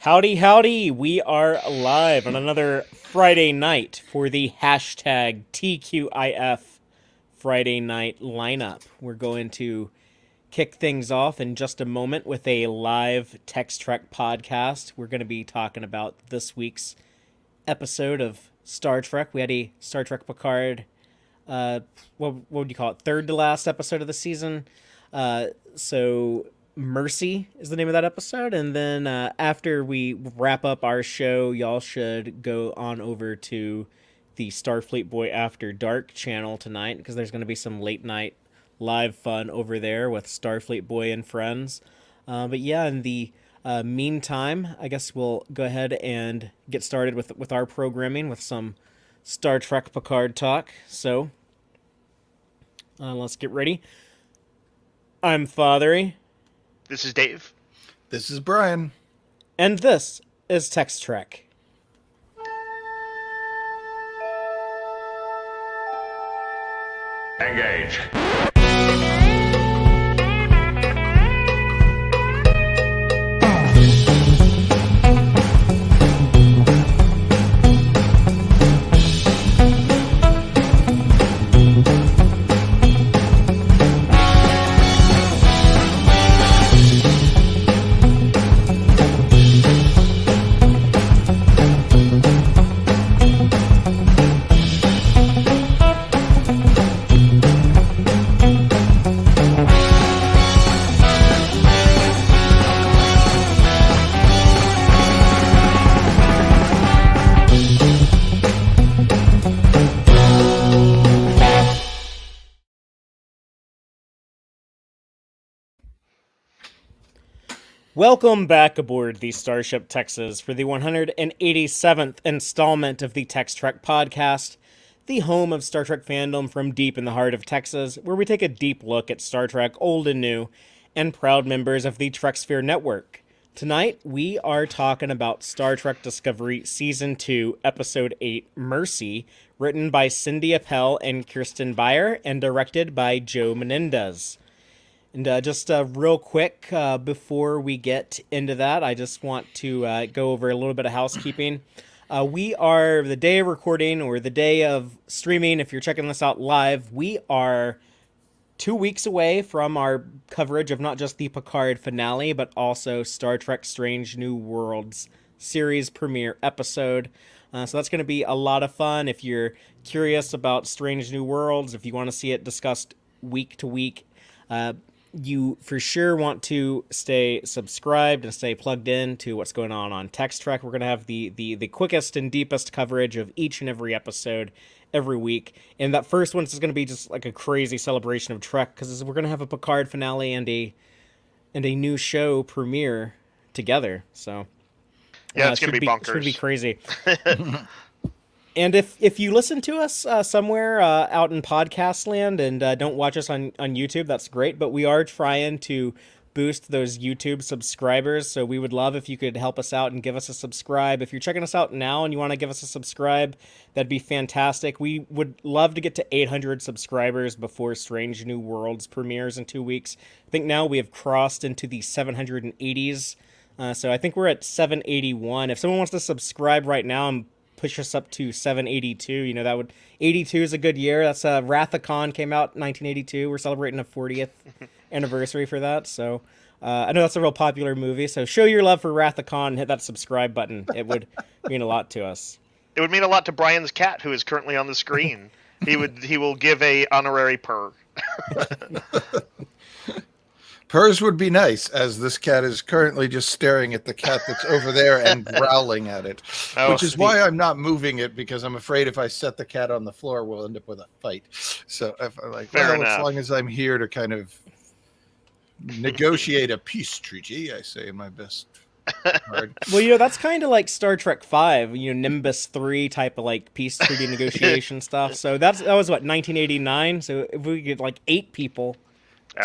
Howdy, howdy. We are live on another Friday night for the hashtag TQIF Friday night lineup. We're going to kick things off in just a moment with a live Tex-Trek podcast. We're going to be talking about this week's episode of Star Trek. We had a Star Trek PICARD, what would you call it? Third to last episode of the season. So Mercy is the name of that episode, and then after we wrap up our show, y'all should go on over to the Starfleet Boy After Dark channel tonight, because there's going to be some late night live fun over there with Starfleet Boy and friends. But yeah, in the meantime, I guess we'll go ahead and get started with our programming with some Star Trek Picard talk. So let's get ready. I'm Fathery. This is Dave. This is Brian. And this is Tex-Trek. Engage. Welcome back aboard the Starship Texas for the 187th installment of the Tex-Trek podcast, the home of Star Trek fandom from deep in the heart of Texas, where we take a deep look at Star Trek old and new, and proud members of the TrekSphere network. Tonight, we are talking about Star Trek Discovery Season 2, Episode 8, Mercy, written by Cindy Appel and Kirsten Beyer, and directed by Joe Menendez. And just real quick, before we get into that, I just want to go over a little bit of housekeeping. We are, the day of recording or the day of streaming, if you're checking this out live, we are 2 weeks away from our coverage of not just the Picard finale, but also Star Trek Strange New Worlds series premiere episode. So that's going to be a lot of fun. If you're curious about Strange New Worlds, if you want to see it discussed week to week, you for sure want to stay subscribed and stay plugged in to what's going on Tex-Trek. We're going to have the quickest and deepest coverage of each and every episode every week. And that first one is going to be just like a crazy celebration of Trek, because we're going to have a Picard finale and a new show premiere together. So yeah, it's going to be bonkers. It's going to be crazy. And if you listen to us somewhere out in podcast land and don't watch us on YouTube, that's great. But we are trying to boost those YouTube subscribers. So we would love if you could help us out and give us a subscribe. If you're checking us out now and you want to give us a subscribe, that'd be fantastic. We would love to get to 800 subscribers before Strange New Worlds premieres in 2 weeks. I think now we have crossed into the 780s. So I think we're at 781. If someone wants to subscribe right now and push us up to 782, that would 82 is a good year. That's Wrath of Khan came out in 1982. We're celebrating a 40th anniversary for that. So I know that's a real popular movie. So show your love for Wrath of Khan and hit that subscribe button. It would mean a lot to us. It would mean a lot to Brian's cat, who is currently on the screen. He will give a honorary purr. Purrs would be nice, as this cat is currently just staring at the cat that's over there and growling at it, which is why I'm not moving it, because I'm afraid if I set the cat on the floor, we'll end up with a fight. So if I'm like, as long as I'm here to kind of negotiate a peace treaty, I say in my best word. Well, that's kind of like Star Trek 5, Nimbus 3 type of like peace treaty negotiation stuff. So that was what, 1989. So if we get like 8 people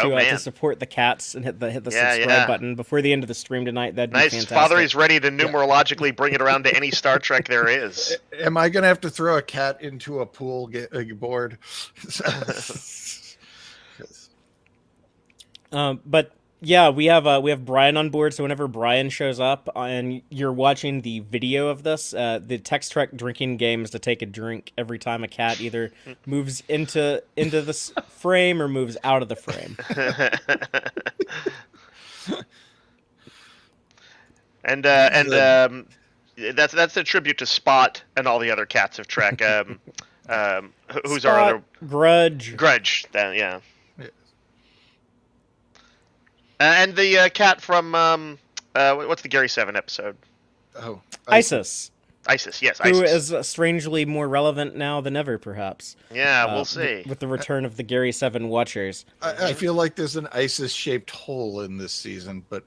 to support the cats and hit the subscribe button before the end of the stream tonight, that'd be fantastic. Father is ready to numerologically bring it around to any Star Trek there is. Am I going to have to throw a cat into a pool, get bored? But Yeah, we have Brian on board, so whenever Brian shows up and you're watching the video of this, the Tex-Trek drinking game is to take a drink every time a cat either moves into this frame or moves out of the frame. That's a tribute to Spot and all the other cats of Trek. Who's Spot, our other Grudge? Grudge? Yeah. Yeah. And the cat from what's the Gary 7 episode? Oh, Isis. Isis, yes. Who Isis. is strangely more relevant now than ever, perhaps. Yeah, we'll see. With the return of the Gary 7 Watchers. I feel like there's an ISIS-shaped hole in this season, but...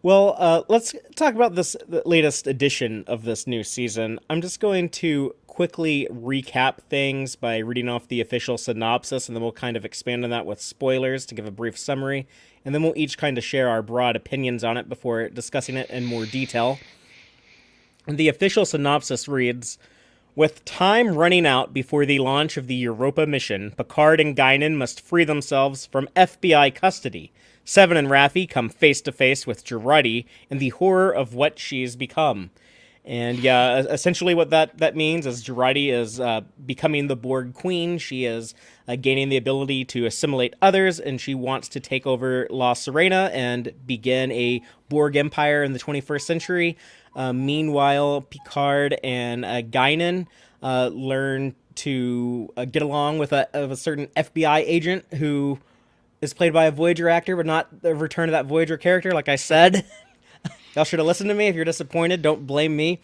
Well, let's talk about the latest edition of this new season. I'm just going to quickly recap things by reading off the official synopsis, and then we'll kind of expand on that with spoilers to give a brief summary, and then we'll each kind of share our broad opinions on it before discussing it in more detail. And the official synopsis reads, with time running out before the launch of the Europa mission, Picard and Guinan must free themselves from FBI custody. Seven and Raffi come face-to-face with Jurati and the horror of what she's become. And yeah, essentially what that means is Jurati is becoming the Borg Queen. She is gaining the ability to assimilate others, and she wants to take over La Sirena and begin a Borg Empire in the 21st century. Meanwhile, Picard and Guinan learn to get along with a certain FBI agent who is played by a Voyager actor, but not the return of that Voyager character, like I said. Y'all should have listened to me. If you're disappointed, don't blame me.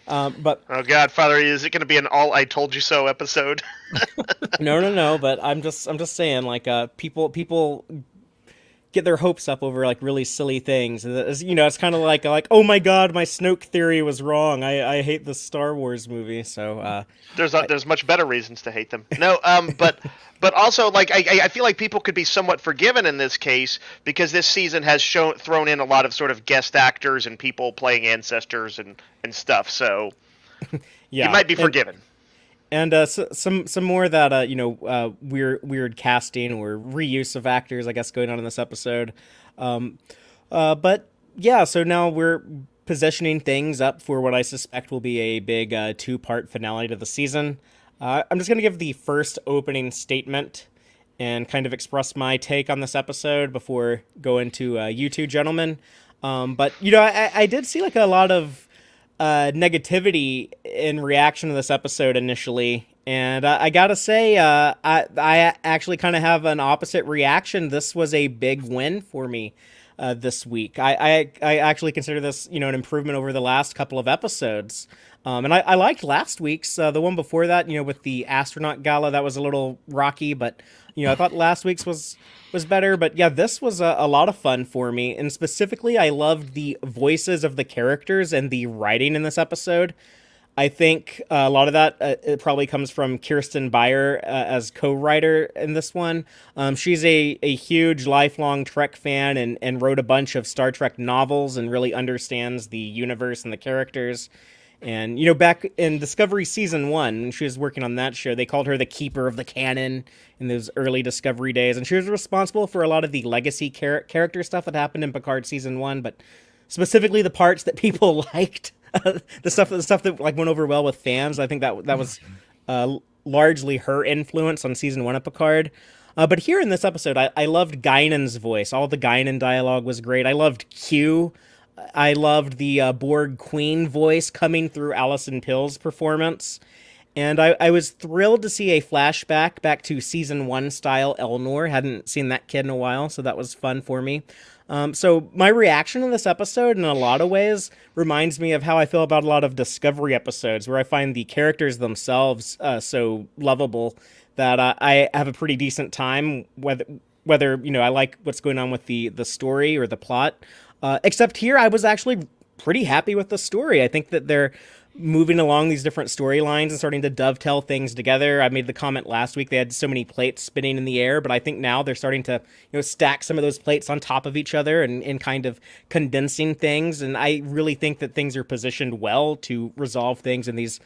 But oh God, Father, is it going to be an "all I told you so" episode? No. But I'm just saying, like, people get their hopes up over like really silly things. It's kind of like oh my God, my Snoke theory was wrong. I hate the Star Wars movie. So there's much better reasons to hate them. No, but also like I feel like people could be somewhat forgiven in this case because this season has thrown in a lot of sort of guest actors and people playing ancestors and stuff. So yeah, you might be forgiven. And some more of that weird casting or reuse of actors, I guess, going on in this episode. But yeah, so now we're positioning things up for what I suspect will be a big 2-part finale to the season. I'm just gonna give the first opening statement and kind of express my take on this episode before going to you two gentlemen. But I did see like a lot of negativity in reaction to this episode initially, and I gotta say, I actually kind of have an opposite reaction. This was a big win for me this week. I actually consider this an improvement over the last couple of episodes. And I liked last week's, the one before that, with the astronaut gala. That was a little rocky, but I thought last week's was better. But yeah, this was a lot of fun for me. And specifically, I loved the voices of the characters and the writing in this episode. I think a lot of that it probably comes from Kirsten Beyer as co-writer in this one. She's a huge lifelong Trek fan and wrote a bunch of Star Trek novels and really understands the universe and the characters. And, back in Discovery Season 1, when she was working on that show, they called her the keeper of the canon in those early Discovery days. And she was responsible for a lot of the legacy character stuff that happened in Picard Season 1, but specifically the parts that people liked, the stuff that like went over well with fans. I think that was largely her influence on Season 1 of Picard. But here in this episode, I loved Guinan's voice. All the Guinan dialogue was great. I loved Q. I loved the Borg Queen voice coming through Alison Pill's performance. And I was thrilled to see a flashback back to Season 1 style Elnor. Hadn't seen that kid in a while, so that was fun for me. So my reaction to this episode, in a lot of ways, reminds me of how I feel about a lot of Discovery episodes, where I find the characters themselves so lovable that I have a pretty decent time, whether I like what's going on with the story or the plot. Except here, I was actually pretty happy with the story. I think that they're moving along these different storylines and starting to dovetail things together. I made the comment last week they had so many plates spinning in the air, but I think now they're starting to stack some of those plates on top of each other and kind of condensing things. And I really think that things are positioned well to resolve things in these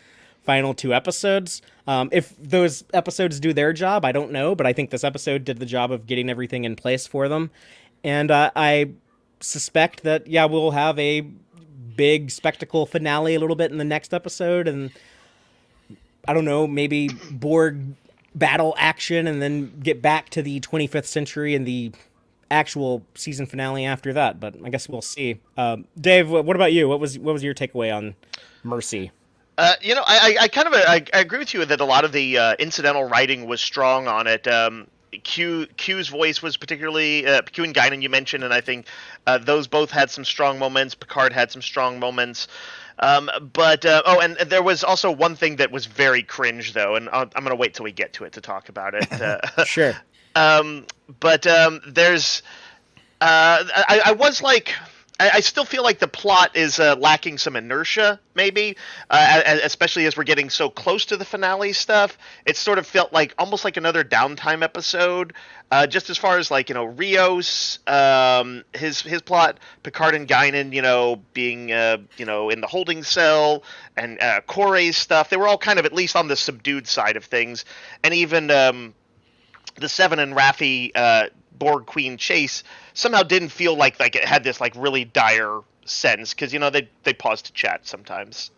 final 2 episodes. If those episodes do their job, I don't know, but I think this episode did the job of getting everything in place for them. And I suspect that, we'll have a big spectacle finale a little bit in the next episode, and I don't know, maybe Borg battle action, and then get back to the 25th century and the actual season finale after that. But I guess we'll see. Dave, what about you? What was your takeaway on Mercy? I kind of I agree with you that a lot of the incidental writing was strong on it. Q's voice was particularly Q and Guinan you mentioned, and I think those both had some strong moments. Picard had some strong moments. And there was also one thing that was very cringe though, and I'm going to wait till we get to it to talk about it. Sure. There's I was like, I still feel like the plot is lacking some inertia, maybe, especially as we're getting so close to the finale stuff. It sort of felt like almost like another downtime episode, just as far as like, Rios, his plot, Picard and Guinan, being, in the holding cell, and Corey's stuff. They were all kind of at least on the subdued side of things. And even the Seven and Raffi Borg Queen chase somehow didn't feel like it had this like really dire sense, because they pause to chat sometimes.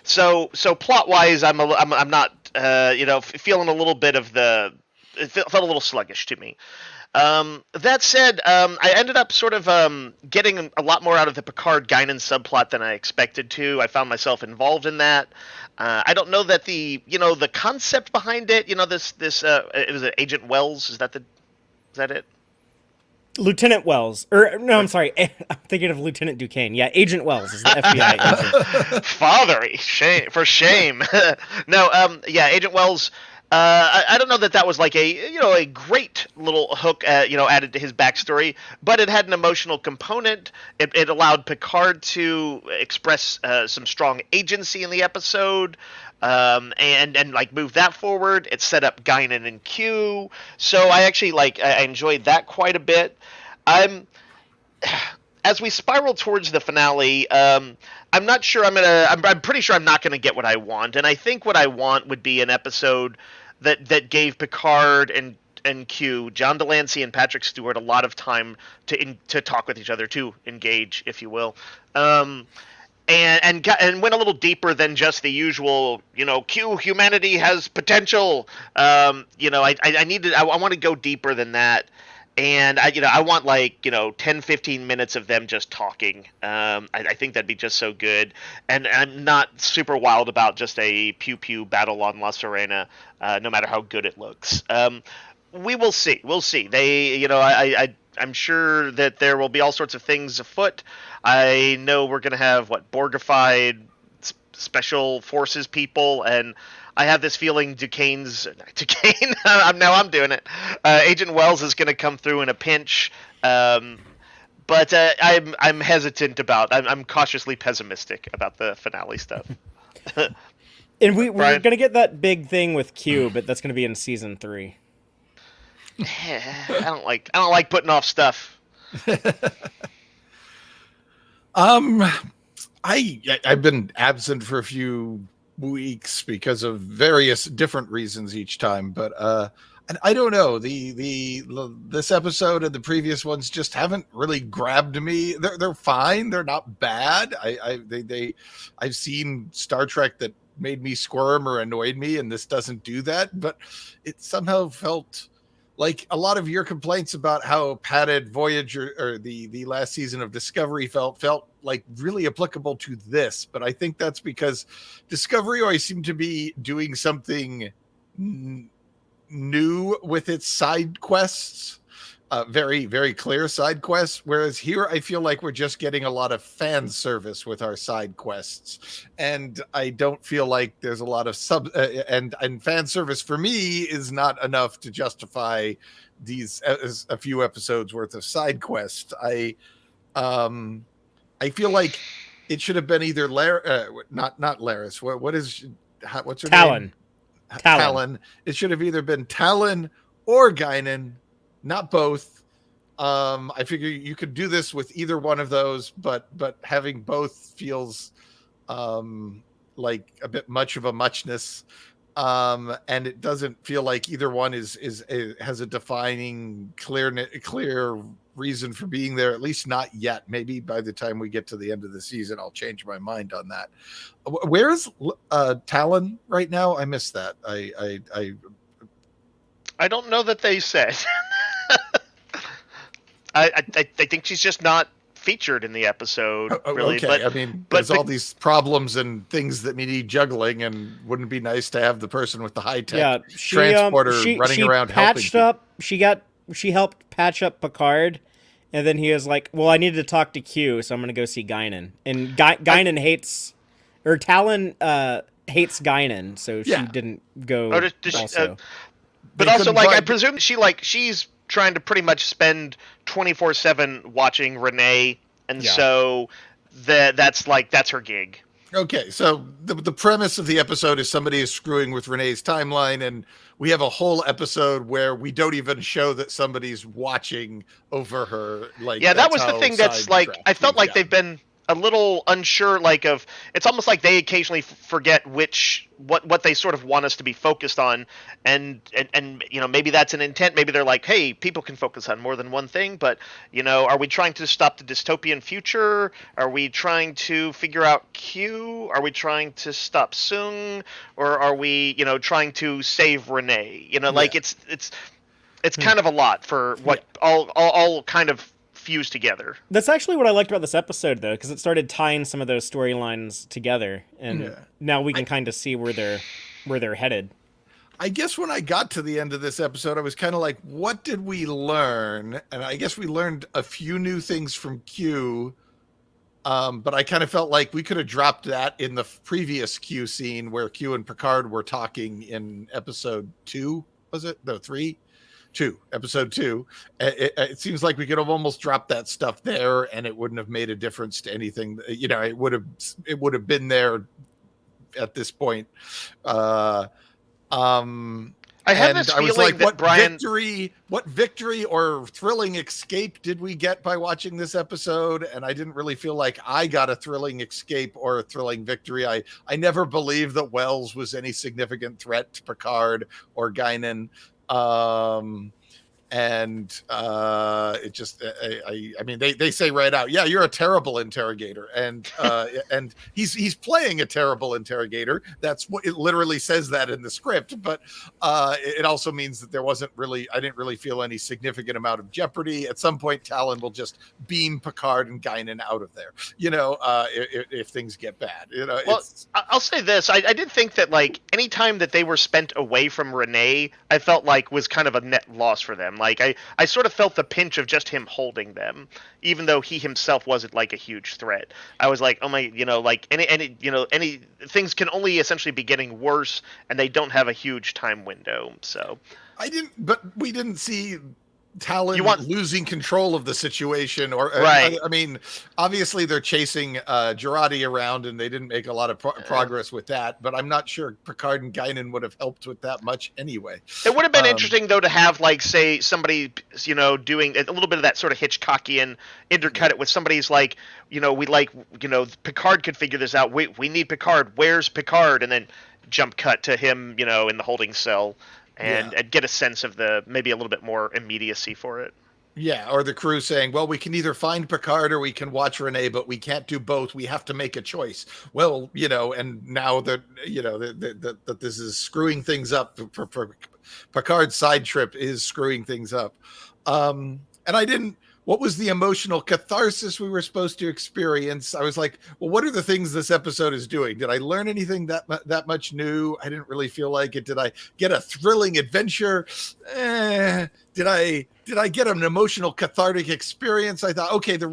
So plot wise, I'm not feeling a little bit of it felt a little sluggish to me. That said, I ended up sort of getting a lot more out of the Picard Guinan subplot than I expected to. I found myself involved in that. I don't know that the concept behind it, it was Agent Wells. Is that it? Lieutenant Wells. No, I'm sorry. I'm thinking of Lieutenant Duquesne. Yeah, Agent Wells is the FBI agent. Father, shame. No, Agent Wells. I don't know that was like a great little hook, added to his backstory, but it had an emotional component. It allowed Picard to express some strong agency in the episode, and like move that forward. It set up Guinan and Q, so I actually I enjoyed that quite a bit. As we spiral towards the finale, I'm not sure I'm pretty sure I'm not gonna get what I want, and I think what I want would be an episode that gave Picard and Q, John Delancey and Patrick Stewart, a lot of time to talk with each other, to engage, if you will, and went a little deeper than just the usual, Q, humanity has potential. I want to go deeper than that. And I want 10-15 minutes of them just talking. I think that'd be just so good. And I'm not super wild about just a pew-pew battle on La Sirena, no matter how good it looks. We will see. We'll see. I'm sure that there will be all sorts of things afoot. I know we're going to have Borgified special forces people, and I have this feeling Duquesne. I'm doing it. Agent Wells is going to come through in a pinch, but I'm hesitant about. I'm cautiously pessimistic about the finale stuff. And we're going to get that big thing with Q, but that's going to be in season 3. I don't like putting off stuff. I've been absent for a few weeks because of various different reasons each time, but and I don't know, this episode and the previous ones just haven't really grabbed me. They're fine, they're not bad. I've seen Star Trek that made me squirm or annoyed me, and this doesn't do that, but it somehow felt like a lot of your complaints about how padded Voyager or the last season of Discovery felt like really applicable to this. But I think that's because Discovery always seemed to be doing something new with its side quests, very, very clear side quests. Whereas here, I feel like we're just getting a lot of fan service with our side quests. And I don't feel like there's a lot of and fan service for me is not enough to justify these a few episodes worth of side quests. I feel like it should have been either not Laris. What's her name? Talon. It should have either been Talon or Guinan, not both. I figure you could do this with either one of those, but having both feels like a bit much of a muchness. And it doesn't feel like either one has a defining clear reason for being there, at least not yet. Maybe by the time we get to the end of the season, I'll change my mind on that. Where's Talon right now? I missed that. I don't know that they said. I think she's just not featured in the episode, really. Okay. But I mean, there's all these problems and things that need juggling, and wouldn't it be nice to have the person with the high-tech transporter running around patched helping up. She helped patch up Picard, and then he was like, "Well, I needed to talk to Q, so I'm going to go see Guinan." And Guinan hates, or Talon hates Guinan, so she didn't go. Also. But also, like, I presume she's trying to pretty much spend 24/7 watching Renee, and so that's her gig. Okay, so the premise of the episode is somebody is screwing with Renee's timeline, and we have a whole episode where we don't even show that somebody's watching over her. Like, that was the thing that's like, I felt like they've been a little unsure, like, of, it's almost like they occasionally forget what they sort of want us to be focused on, and maybe that's an intent. Maybe they're like, hey, people can focus on more than one thing, but are we trying to stop the dystopian future? Are we trying to figure out Q? Are we trying to stop Soong? Or are we trying to save Renee? Like, it's kind of a lot for what all kind of fused together. That's actually what I liked about this episode, though, because it started tying some of those storylines together, and now we can kind of see where they're headed. I guess when I got to the end of this episode, I was kind of like, what did we learn? And I guess we learned a few new things from Q, but I kind of felt like we could have dropped that in the previous Q scene where Q and Picard were talking in episode 2, was it? No, 3? 2, episode 2. It seems like we could have almost dropped that stuff there, and it wouldn't have made a difference to anything. It would have been there at this point. I have this feeling like, that what victory or thrilling escape did we get by watching this episode? And I didn't really feel like I got a thrilling escape or a thrilling victory. I never believed that Wells was any significant threat to Picard or Guinan. It just, I mean, they say right out, yeah, you're a terrible interrogator, and he's playing a terrible interrogator. That's what it literally says that in the script, but it also means that I didn't really feel any significant amount of jeopardy. At some point, Talon will just beam Picard and Guinan out of there, if things get bad. Well, I'll say this: I did think that, like, any time that they were spent away from Renee, I felt like was kind of a net loss for them. Like, I sort of felt the pinch of just him holding them, even though he himself wasn't like a huge threat. I was like, oh my, like any things can only essentially be getting worse, and they don't have a huge time window. So we didn't see Talon losing control of the situation, or right. I mean, obviously they're chasing Jurati around, and they didn't make a lot of progress with that. But I'm not sure Picard and Guinan would have helped with that much anyway. It would have been interesting though to have, like, say, somebody doing a little bit of that sort of Hitchcockian intercut it with somebody's like, Picard could figure this out. We need Picard. Where's Picard? And then jump cut to him, in the holding cell. And get a sense of maybe a little bit more immediacy for it. Yeah, or the crew saying, well, we can either find Picard or we can watch Renee, but we can't do both. We have to make a choice. Well, and now that, that this is screwing things up for Picard's side trip is screwing things up. And what was the emotional catharsis we were supposed to experience? I was like, well, what are the things this episode is doing? Did I learn anything that much new? I didn't really feel like it. Did I get a thrilling adventure? Did I get an emotional cathartic experience? I thought, okay, the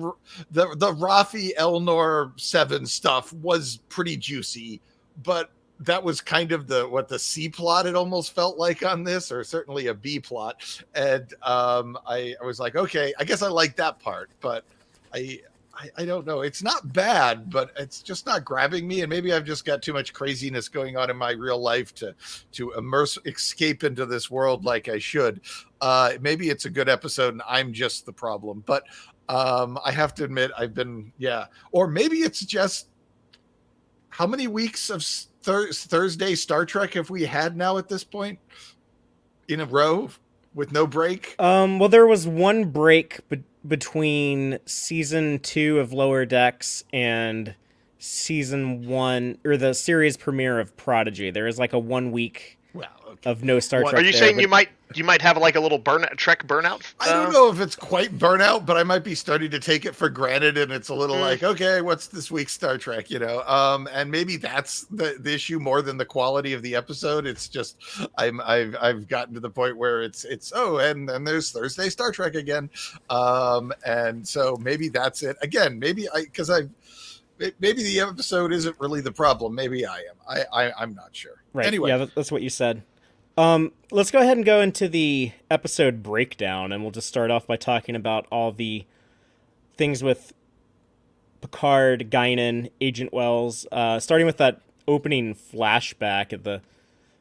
Rafi Elnor 7 stuff was pretty juicy, but that was kind of the C plot it almost felt like on this, or certainly a B plot. And I was like, okay, I guess I like that part, but I don't know. It's not bad, but it's just not grabbing me. And maybe I've just got too much craziness going on in my real life to escape into this world like I should. Maybe it's a good episode and I'm just the problem, but I have to admit or maybe it's just how many weeks of Thursday Star Trek have we had now at this point in a row with no break? Well, there was one break between season 2 of Lower Decks and season 1, or the series premiere of Prodigy. There is like a 1 week of no Star Trek. Are you saying you might have like a little Trek burnout? I don't know if it's quite burnout, but I might be starting to take it for granted, and it's a little like, okay, what's this week's Star Trek, and maybe that's the issue more than the quality of the episode. It's just I've gotten to the point where it's and there's Thursday Star Trek again, and so maybe that's it again. Maybe maybe the episode isn't really the problem. Maybe I am. I'm not sure. Right. Anyway, yeah, that's what you said. Let's go ahead and go into the episode breakdown, and we'll just start off by talking about all the things with Picard, Guinan, Agent Wells, starting with that opening flashback at the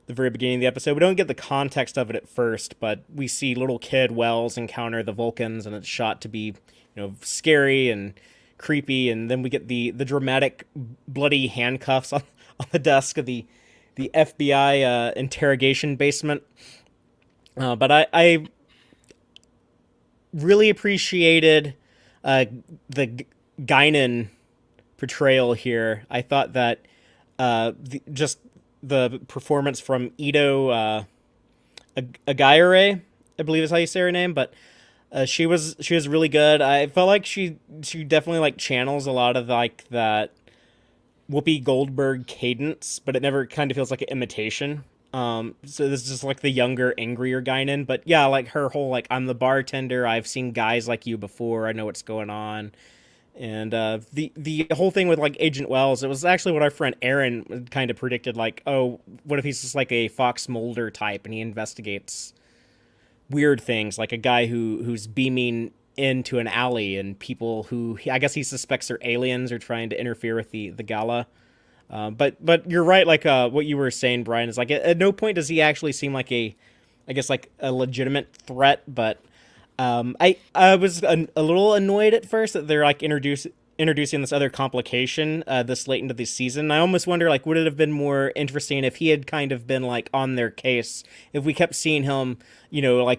very beginning of the episode. We don't get the context of it at first, but we see little kid Wells encounter the Vulcans, and it's shot to be, scary and creepy, and then we get the dramatic bloody handcuffs on the desk of the FBI interrogation basement. But I really appreciated the Guinan portrayal here. I thought that just the performance from Ito Agayere, I believe is how you say her name, but she was really good. I felt like she definitely channels a lot of that Whoopi Goldberg cadence, but it never kind of feels like an imitation. So this is just the younger, angrier Guinan. But yeah, her whole I'm the bartender. I've seen guys like you before. I know what's going on. And the whole thing with Agent Wells, it was actually what our friend Aaron kind of predicted. Oh, what if he's just a Fox Mulder type and he investigates weird things, like a guy who's beaming into an alley and people who I guess he suspects are aliens or trying to interfere with the gala. But you're right, what you were saying, Brian, is at no point does he actually seem like a legitimate threat. But I was a little annoyed at first that they're introducing this other complication this late into the season. I almost wonder would it have been more interesting if he had kind of been on their case, if we kept seeing him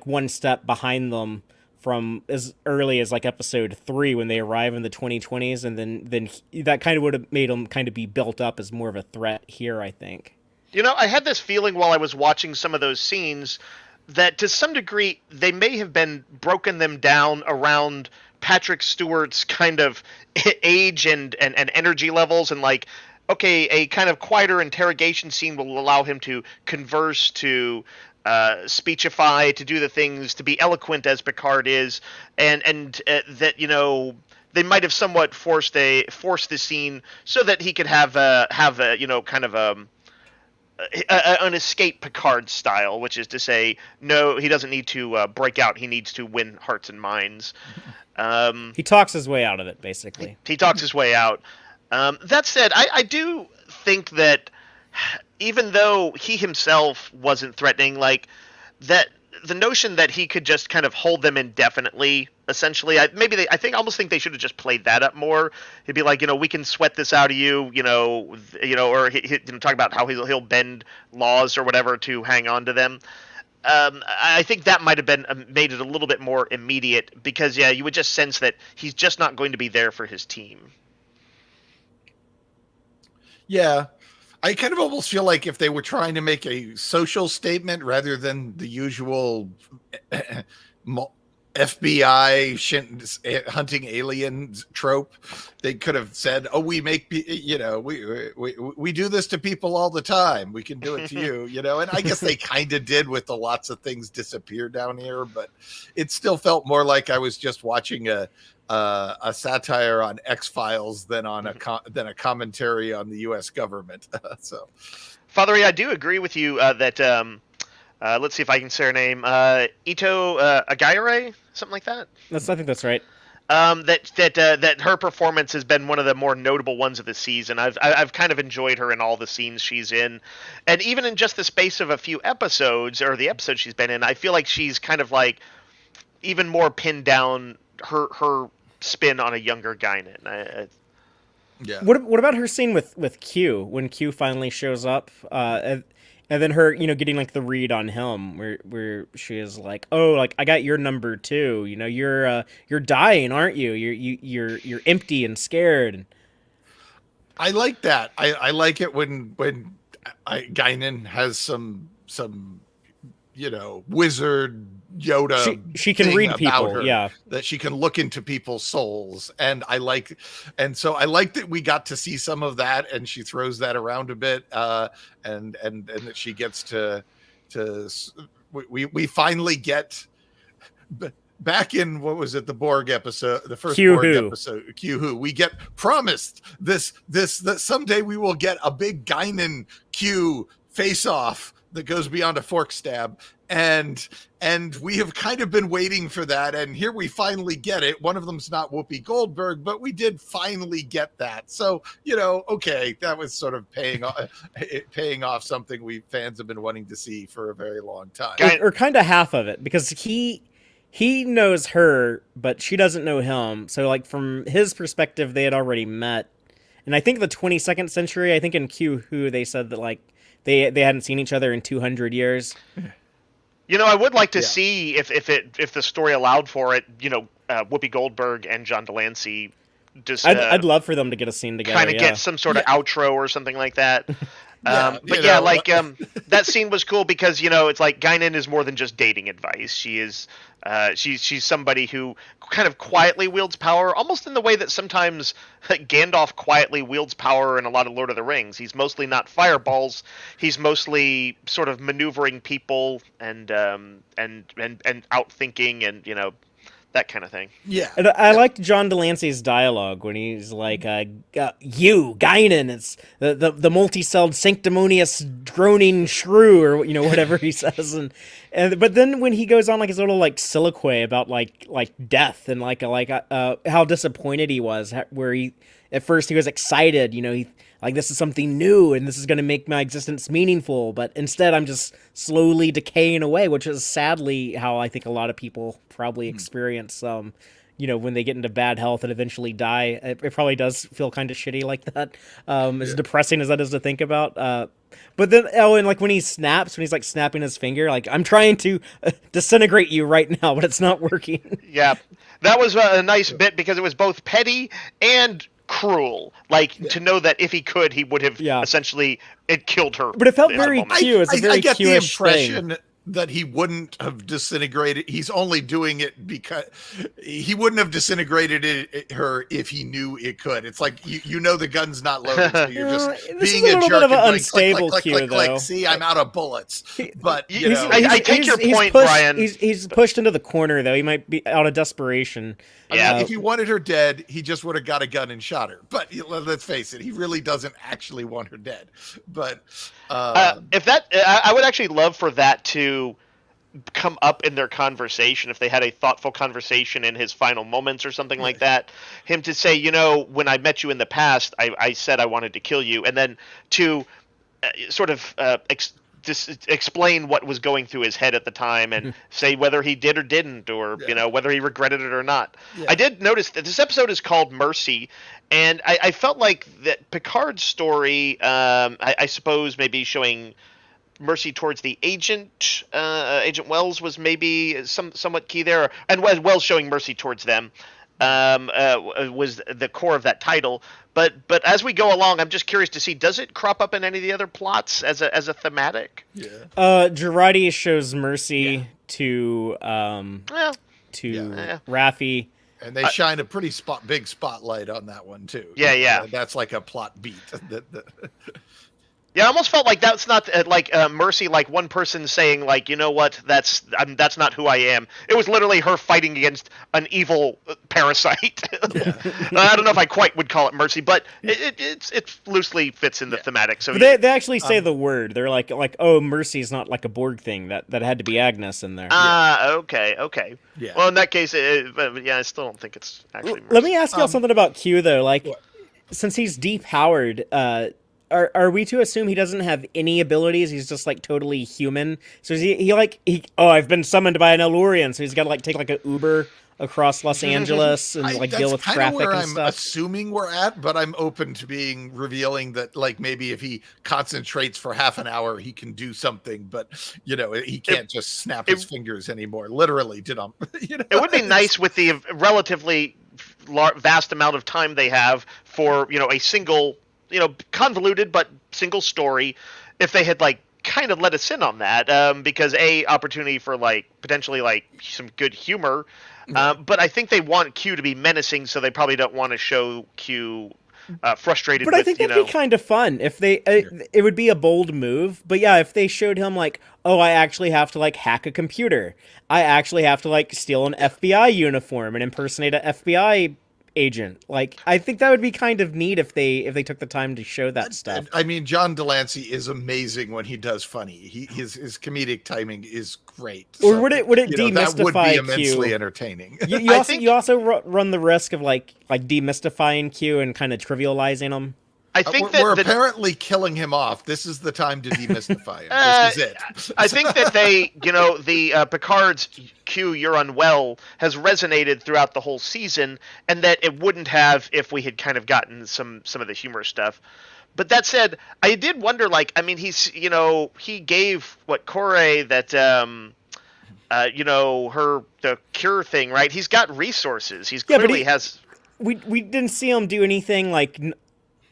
one step behind them from as early as episode 3 when they arrive in the 2020s, and then that kind of would have made him kind of be built up as more of a threat here, I think. I had this feeling while I was watching some of those scenes that to some degree they may have been broken them down around Patrick Stewart's kind of age and energy levels, and okay, a kind of quieter interrogation scene will allow him to converse, to speechify, to do the things, to be eloquent as Picard is, and that they might have somewhat forced the scene so that he could have a kind of an escape Picard style, which is to say, no, he doesn't need to break out. He needs to win hearts and minds. He talks his way out of it, basically. He talks his way out. That said, I do think that even though he himself wasn't threatening, that the notion that he could just kind of hold them indefinitely, essentially, I almost think they should have just played that up more. He'd be we can sweat this out of you, or talk about how he'll bend laws or whatever to hang on to them. I think that might have been made it a little bit more immediate because, yeah, you would just sense that he's just not going to be there for his team. Yeah. I kind of almost feel like if they were trying to make a social statement rather than the usual FBI hunting aliens trope, they could have said, "Oh, we make we do this to people all the time. We can do it to you, And I guess they kind of did with the lots of things disappear down here, but it still felt more like I was just watching a satire on X-Files than on a commentary on the U.S. government. So, Father, I do agree with you that. Let's see if I can say her name. Ito Agayere, something like that. I think that's right. That her performance has been one of the more notable ones of the season. I've kind of enjoyed her in all the scenes she's in, and even in just the space of a few episodes or the episode she's been in, I feel like she's kind of even more pinned down her spin on a younger Guinan. Yeah. What about her scene with Q when Q finally shows up? And then her, getting like the read on him, where she is like, "Oh, like I got your number too. You're dying, aren't you? You're empty and scared." I like that. I like it when Guinan has some wizard Yoda. She can read people. Her, yeah, that she can look into people's souls, and so I like that we got to see some of that, and she throws that around a bit, and that she gets to we finally get. Back in, what was it, the Borg episode, the first Borg episode, Q-Who, we get promised this that someday we will get a big Guinan Q face-off that goes beyond a fork stab, and we have kind of been waiting for that, and here we finally get it. One of them's not Whoopi Goldberg, but we did finally get that. So, okay, that was sort of paying off something we fans have been wanting to see for a very long time. Or kind of half of it, because he knows her, but she doesn't know him. So, like, from his perspective, they had already met. And I think the 22nd century, I think in Q-Who, they said that, like, they hadn't seen each other in 200 years. I would like to see if the story allowed for it, Whoopi Goldberg and John Delancey just... I'd love for them to get a scene together. Kind of get some sort of outro or something like that. That scene was cool because, it's like Guinan is more than just dating advice. She is... she's somebody who kind of quietly wields power, almost in the way that sometimes Gandalf quietly wields power in a lot of Lord of the Rings. He's mostly not fireballs. He's mostly sort of maneuvering people and outthinking and that kind of thing. Yeah. And I liked John Delancey's dialogue when he's like, you, Guinan, it's the multi-celled sanctimonious droning shrew, or, whatever he says. But then when he goes on like his little like soliloquy about like death and how disappointed he was, where at first he was excited, he like, this is something new and this is going to make my existence meaningful, but instead I'm just slowly decaying away, which is sadly how I think a lot of people probably experience, when they get into bad health and eventually die. It probably does feel kind of shitty like that, as depressing as that is to think about. But then, and like when he's like snapping his finger, like, I'm trying to disintegrate you right now, but it's not working. Yeah, that was a nice bit because it was both petty and cruel. To know that if he could, he would have essentially killed her. But it felt very Q. It's a very I get the impression thing that he wouldn't have disintegrated. He's only doing it because he wouldn't have disintegrated her if he knew it could. It's like the gun's not loaded, so you're just being a jerk. Bit of an unstable Q, though. See, I'm out of bullets. But I take your point, pushed, Brian. He's pushed into the corner, though. He might be out of desperation. Yeah. If he wanted her dead, he just would have got a gun and shot her. But let's face it, he really doesn't actually want her dead. But I would actually love for that to come up in their conversation, if they had a thoughtful conversation in his final moments or something like that. Him to say, when I met you in the past, I said I wanted to kill you, and then to sort of just explain what was going through his head at the time and say whether he did or didn't, or whether he regretted it or not. I did notice that this episode is called Mercy, and I felt like that Picard's story, I suppose maybe showing mercy towards the agent, Agent Wells was maybe somewhat key there, and Wells showing mercy towards them was the core of that title. But as we go along, I'm just curious to see, does it crop up in any of the other plots as a thematic? Yeah. Jurati shows mercy to Raffi. And they shine a pretty big spotlight on that one too. Yeah. That's like a plot beat. Yeah, I almost felt like that's not mercy, like one person saying like, you know what, that's not who I am. It was literally her fighting against an evil parasite. Yeah. I don't know if I quite would call it mercy, but it loosely fits in the thematic. So they actually say the word. They're like oh, mercy is not like a Borg thing. That had to be Agnes in there. Okay. Yeah. Well, in that case, I still don't think it's actually mercy. Let me ask y'all something about Q though. Like, since he's depowered, Are we to assume he doesn't have any abilities? He's just like totally human. So is he I've been summoned by an Elurian, so he's got to like take like an Uber across Los Angeles and like deal with traffic where and I'm stuff. assuming we're at, but I'm open to revealing that, like, maybe if he concentrates for half an hour, he can do something, but he can't just snap his fingers anymore. Literally, It would be nice with the relatively vast amount of time they have for a single, convoluted but single story. If they had like kind of let us in on that, because opportunity for like potentially like some good humor. But I think they want Q to be menacing, so they probably don't want to show Q frustrated. But I think that'd be kind of fun if they. It would be a bold move, but yeah, if they showed him like, oh, I actually have to like hack a computer. I actually have to like steal an FBI uniform and impersonate an FBI agent. Like, I think that would be kind of neat if they took the time to show that stuff. I mean, John Delancey is amazing when he does funny. His comedic timing is great. Or would it demystify that would be immensely Q? entertaining. You also run the risk of like demystifying Q and kind of trivializing him. I think we're apparently killing him off. This is the time to demystify him. This is it. I think that the Picard's Q, you're unwell, has resonated throughout the whole season, and that it wouldn't have if we had kind of gotten some of the humor stuff. But that said, I did wonder, like, I mean, he gave Corey that, her the cure thing, right? He's got resources. He's clearly has. We didn't see him do anything like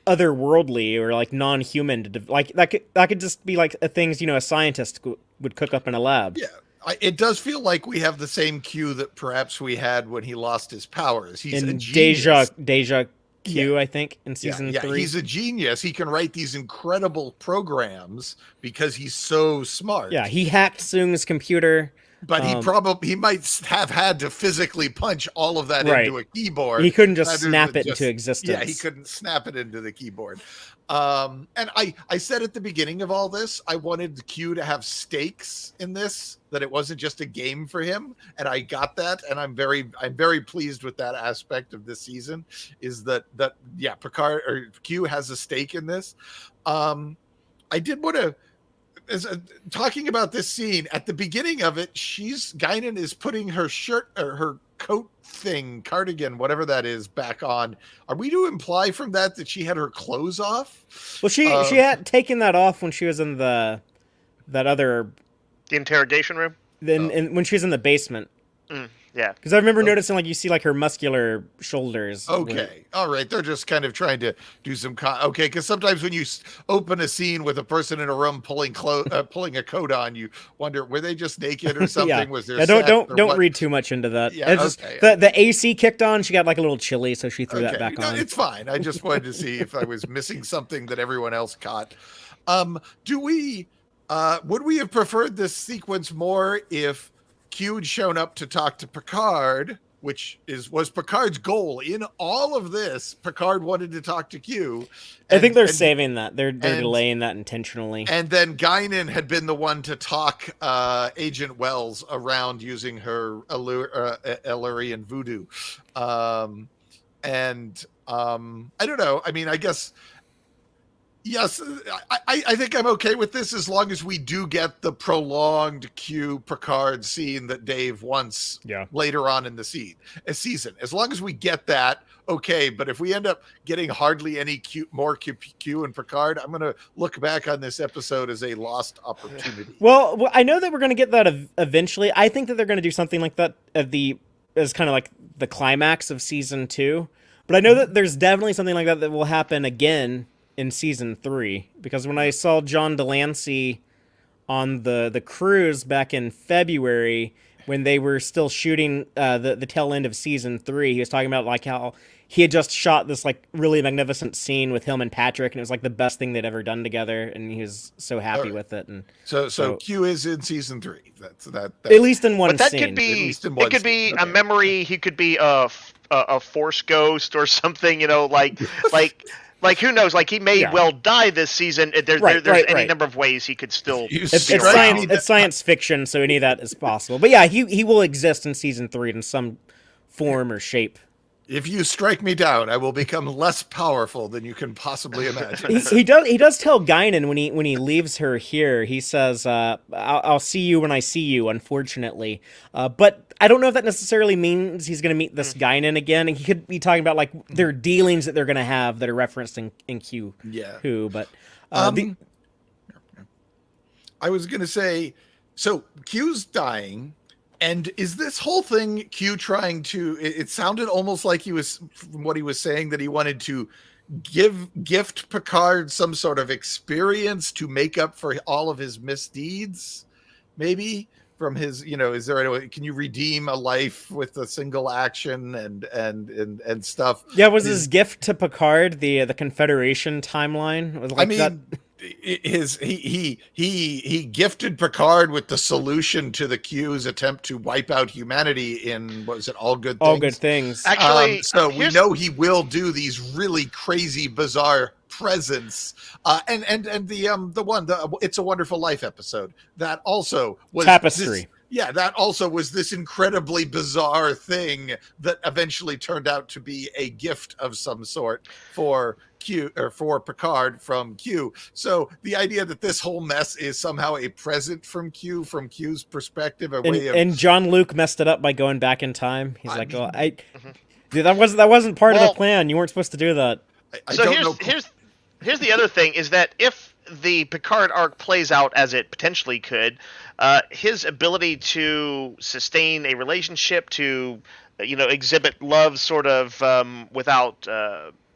otherworldly or like non-human like that could just be like things a scientist would cook up in a lab. Yeah, it does feel like we have the same Q that perhaps we had when he lost his powers. He's a genius. Deja Q, I think, in season 3. He's a genius. He can write these incredible programs because he's so smart. Yeah, he hacked Soong's computer. But he might have had to physically punch all of that into a keyboard. He couldn't just snap it into existence. Yeah, he couldn't snap it into the keyboard. And I said at the beginning of all this, I wanted Q to have stakes in this, that it wasn't just a game for him, and I got that, and I'm very pleased with that aspect of this season. Is that Picard or Q has a stake in this. I did want to. Talking about this scene at the beginning of it, Guinan is putting her shirt or her coat thing, cardigan, whatever that is, back on. Are we to imply from that she had her clothes off? Well, she had taken that off when she was in the interrogation room. Then when she was in the basement. Yeah, because I remember noticing like you see like her muscular shoulders. Okay, all right. They're just kind of trying to do some because sometimes when you open a scene with a person in a room pulling a coat on, you wonder, were they just naked or something? Yeah. Was there? Don't read too much into that. Yeah, the AC kicked on. She got like a little chilly, so she threw that back on. It's fine. I just wanted to see if I was missing something that everyone else caught. Would we have preferred this sequence more if Q had shown up to talk to Picard, which was Picard's goal in all of this? Picard wanted to talk to Q. I think they're saving that. They're delaying that intentionally. And then Guinan had been the one to talk Agent Wells around using her Illyrian voodoo. I don't know. I mean, I guess. Yes, I think I'm okay with this as long as we do get the prolonged Q Picard scene that Dave wants later on in the season. As long as we get that, okay. But if we end up getting hardly any more Q and Picard, I'm going to look back on this episode as a lost opportunity. Well, I know that we're going to get that eventually. I think that they're going to do something like that as kind of like the climax of season 2. But I know that there's definitely something like that will happen again in season 3, because when I saw John Delancey on the cruise back in February when they were still shooting the tail end of season 3, he was talking about like how he had just shot this like really magnificent scene with him and Patrick, and it was like the best thing they'd ever done together, and he was so happy with it. And so Q is in season 3. That's at least in one but that scene. It could be a memory. He could be a force ghost or something. Like, who knows? Like, he may well die this season. There's any number of ways he could still. It's science fiction, so any of that is possible. But yeah, he will exist in season 3 in some form or shape. If you strike me down, I will become less powerful than you can possibly imagine. He does tell Guinan when he leaves her here. He says, I'll see you when I see you, unfortunately. But I don't know if that necessarily means he's going to meet this Guinan again. And he could be talking about like their dealings that they're going to have that are referenced in Q. Yeah. Who, but I was going to say, so Q's dying. And is this whole thing Q trying to, it sounded almost like he was, from what he was saying, that he wanted to gift Picard some sort of experience to make up for all of his misdeeds, maybe from his, is there any way, can you redeem a life with a single action and stuff? Yeah, was his gift to Picard the Confederation timeline? Was like that. He gifted Picard with the solution to the Q's attempt to wipe out humanity in, what was it, All Good Things? All Good Things. Actually, so we know he will do these really crazy, bizarre presents. And the It's a Wonderful Life episode that also was Tapestry. That also was this incredibly bizarre thing that eventually turned out to be a gift of some sort for Q, or for Picard from Q. So the idea that this whole mess is somehow a present from Q's perspective, and John Luke messed it up by going back in time. He's dude, that wasn't part of the plan. You weren't supposed to do that. Here's the other thing is that if the Picard arc plays out as it potentially could, his ability to sustain a relationship, to exhibit love sort of without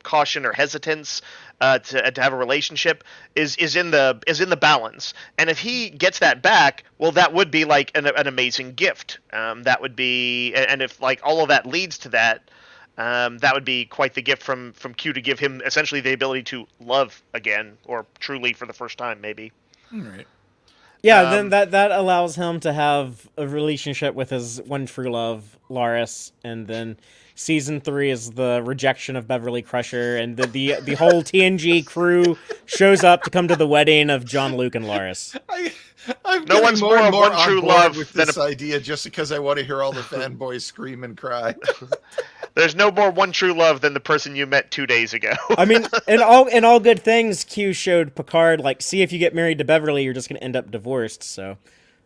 caution or hesitance, to have a relationship is in the balance. And if he gets that back, well, that would be like an amazing gift. That would be, and if like all of that leads to that, that would be quite the gift from Q to give him essentially the ability to love again, or truly for the first time, maybe. All right. Yeah, then that allows him to have a relationship with his one true love, Laris, and then season 3 is the rejection of Beverly Crusher, and the whole TNG crew shows up to come to the wedding of John Luke and Laris. I'm no one's more and more one true on board love with this idea just because I want to hear all the fanboys scream and cry. There's no more one true love than the person you met 2 days ago. I mean, in all good things, Q showed Picard, like, see if you get married to Beverly, you're just going to end up divorced. So,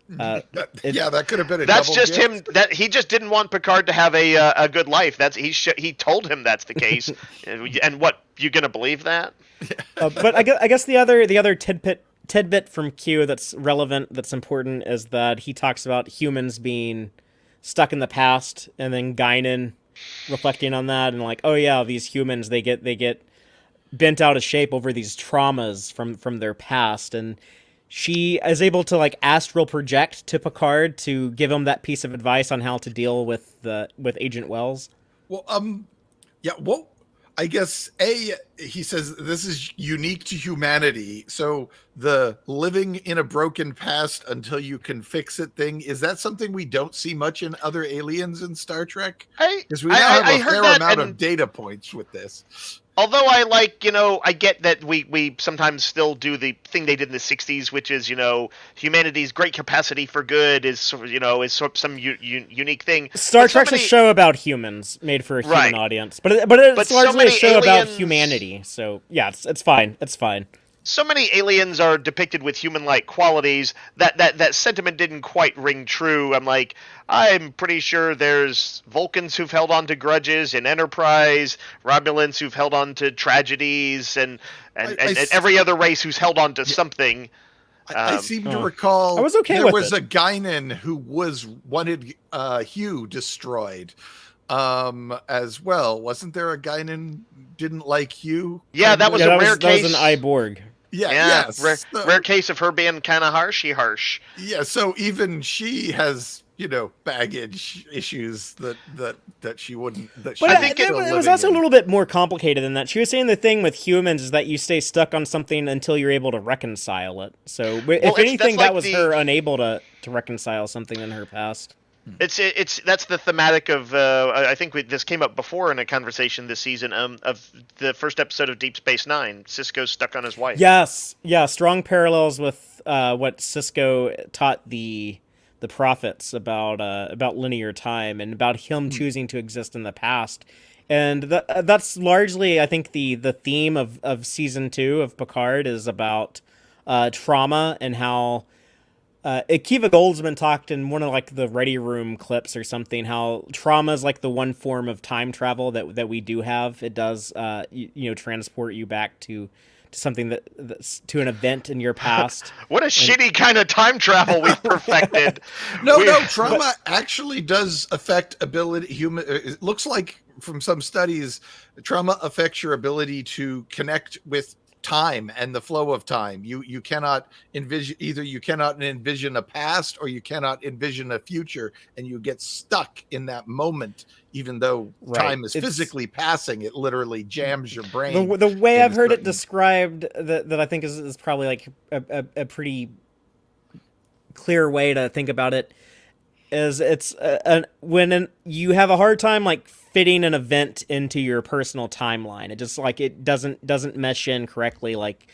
that could have been that's double just gift. him. That he just didn't want Picard to have a good life. He told him that's the case. And what, you gonna believe that? But I guess the other tidbit from Q that's relevant, that's important, is that he talks about humans being stuck in the past, and then Guinan reflecting on that and like, oh yeah, these humans, they get bent out of shape over these traumas from their past, and she is able to like astral project to Picard to give him that piece of advice on how to deal with Agent Wells. Well, I guess he says this is unique to humanity. So the living in a broken past until you can fix it thing, is that something we don't see much in other aliens in Star Trek? Because we now have a fair amount of data points with this. Although I get that we sometimes still do the thing they did in the 60s, which is, humanity's great capacity for good is some unique thing. Star Trek's a show about humans made for a human audience, but it's largely a show about humanity. So yeah, it's fine. It's fine. So many aliens are depicted with human-like qualities that sentiment didn't quite ring true. I'm pretty sure there's Vulcans who've held on to grudges in Enterprise, Romulans who've held on to tragedies, and every other race who's held on to something. I seem to recall I was okay there with was it. a Guinan who wanted Hugh destroyed as well. Wasn't there a Guinan didn't like Hugh? Yeah, that was a rare case. That was an Iborg. Yeah, yes. Rare case of her being kind of harsh. Yeah, so even she has, baggage issues that she wouldn't. But I think it was also a little bit more complicated than that. She was saying the thing with humans is that you stay stuck on something until you're able to reconcile it. So if anything, that was her unable to reconcile something in her past. That's the thematic of I think this came up before in a conversation this season of the first episode of Deep Space Nine. Sisko's stuck on his wife. Yes, yeah, strong parallels with what Sisko taught the the prophets about linear time and about him choosing to exist in the past. And that's largely, I think, the theme of season 2 of Picard is about trauma and how Akiva Goldsman talked in one of like the Ready Room clips or something, how trauma is like the one form of time travel that we do have. It does transport you back to something that's to an event in your past. What a shitty kind of time travel we've perfected. No, trauma actually does affect ability. It looks like from some studies, trauma affects your ability to connect with time and the flow of time. You cannot envision a past or you cannot envision a future, and you get stuck in that moment. Even though time is physically passing, it literally jams your brain. The way I've heard it described, that I think is probably like a pretty clear way to think about it, is it's when you have a hard time like fitting an event into your personal timeline. It just like it doesn't mesh in correctly like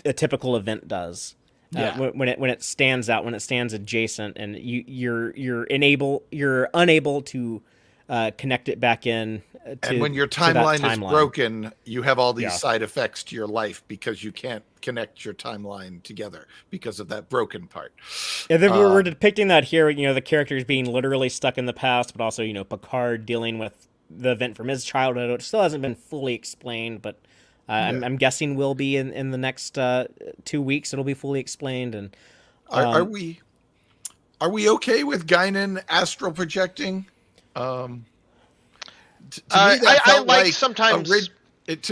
a typical event does. When it stands out, when it stands adjacent, and you're unable to connect it back in. And when your timeline is broken, you have all these side effects to your life because you can't connect your timeline together because of that broken part. And then we're depicting that here, the characters being literally stuck in the past, but also, Picard dealing with the event from his childhood, which still hasn't been fully explained, but I'm guessing will be in the next 2 weeks. It'll be fully explained. And are we okay with Guinan astral projecting? To